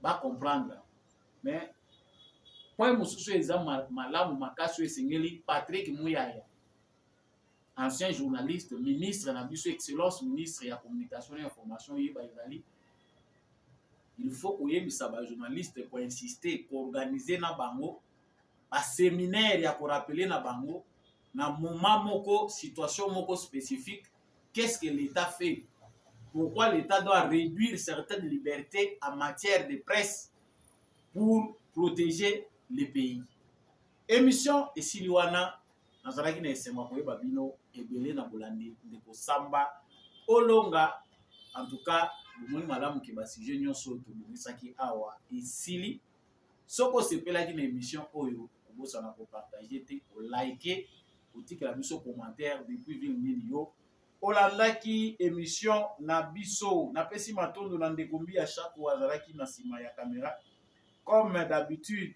ba comprendre. Mais point mususu eza malamu makaso esengeli Patrick Muyaya, ancien journaliste, ministre na biso excellence ministre ya communication et information yeba ezali. Il faut koyebisa ba journaliste ko insister ko organiser na bango ba séminaire ya ko rappeler na bango na moment moko, situation moko spécifique, qu'est-ce que l'État fait? Pourquoi l'État doit réduire certaines libertés en matière de presse pour protéger les pays? Émission et Siliwana, nazalaki na esema koyeba bino ebele na bolandi ndeko Samba Olonga. En tout cas, bomoni malamu ke ba sujet nyonso tobomisaki awa esili. Soko sepelaki na émission oyo, kobosana ko partager te, ko liker, outik la biso commentaire depuis ville nini yo olandaki émission na biso na pesi matondo na ndekombi à chaque wazalaki na sima ya caméra comme d'habitude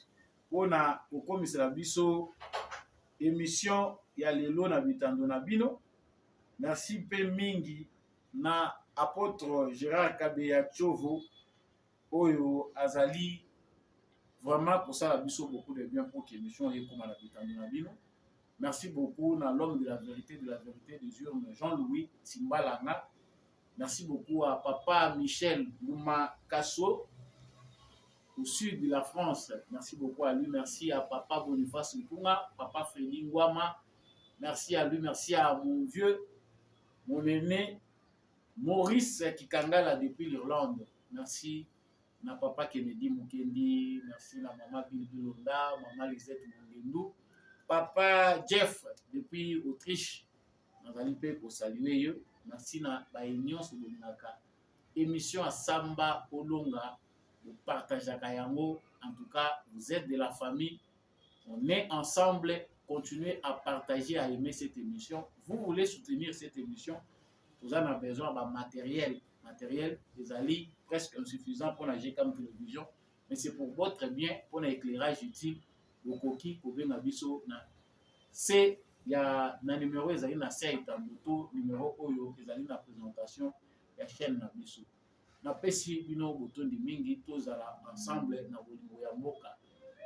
pona kokomisa la biso émission ya lelo na bitando na bino. Merci pe mingi na apôtre Gérard Kabeya Tchovo oyo azali vraiment pour ça la biso beaucoup de bien pour que l'émission ait comme la bitando na bino. Merci beaucoup à l'homme de la vérité des urnes, Jean-Louis Timbalanga. Merci beaucoup à papa Michel Louma Kasso, au sud de la France. Merci beaucoup à lui. Merci à papa Boniface Mpunga, papa Frédéric Ngwama. Merci à lui. Merci à mon vieux, mon aîné, Maurice Kikangala depuis l'Irlande. Merci à papa Kennedy Mukendi. Merci à maman Bill Bilonda, maman Lisette Mongendou. Papa Jeff depuis Autriche, nous allons pour saluer eux. Merci na ba union sur Dominaka. Émission à Samba Olonga, vous partagez à yango. En tout cas, vous êtes de la famille. On est ensemble. Continuez à partager, à aimer cette émission. Vous voulez soutenir cette émission, vous en avez besoin de matériel. Matériel, des alliés presque insuffisant pour la GCAM télévision, mais c'est pour votre bien, pour l'éclairage utile. Bokoki kobenga biso na c'est ya na numéro ezali na site moto numéro oyo ezali na présentation ya chaîne na biso na pesi bino botondi mingi tozala ensemble na bolingo ya mboka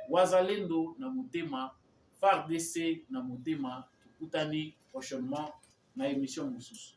wazalendo na motema FARDC na motema tukutani prochainement na émission mosusu.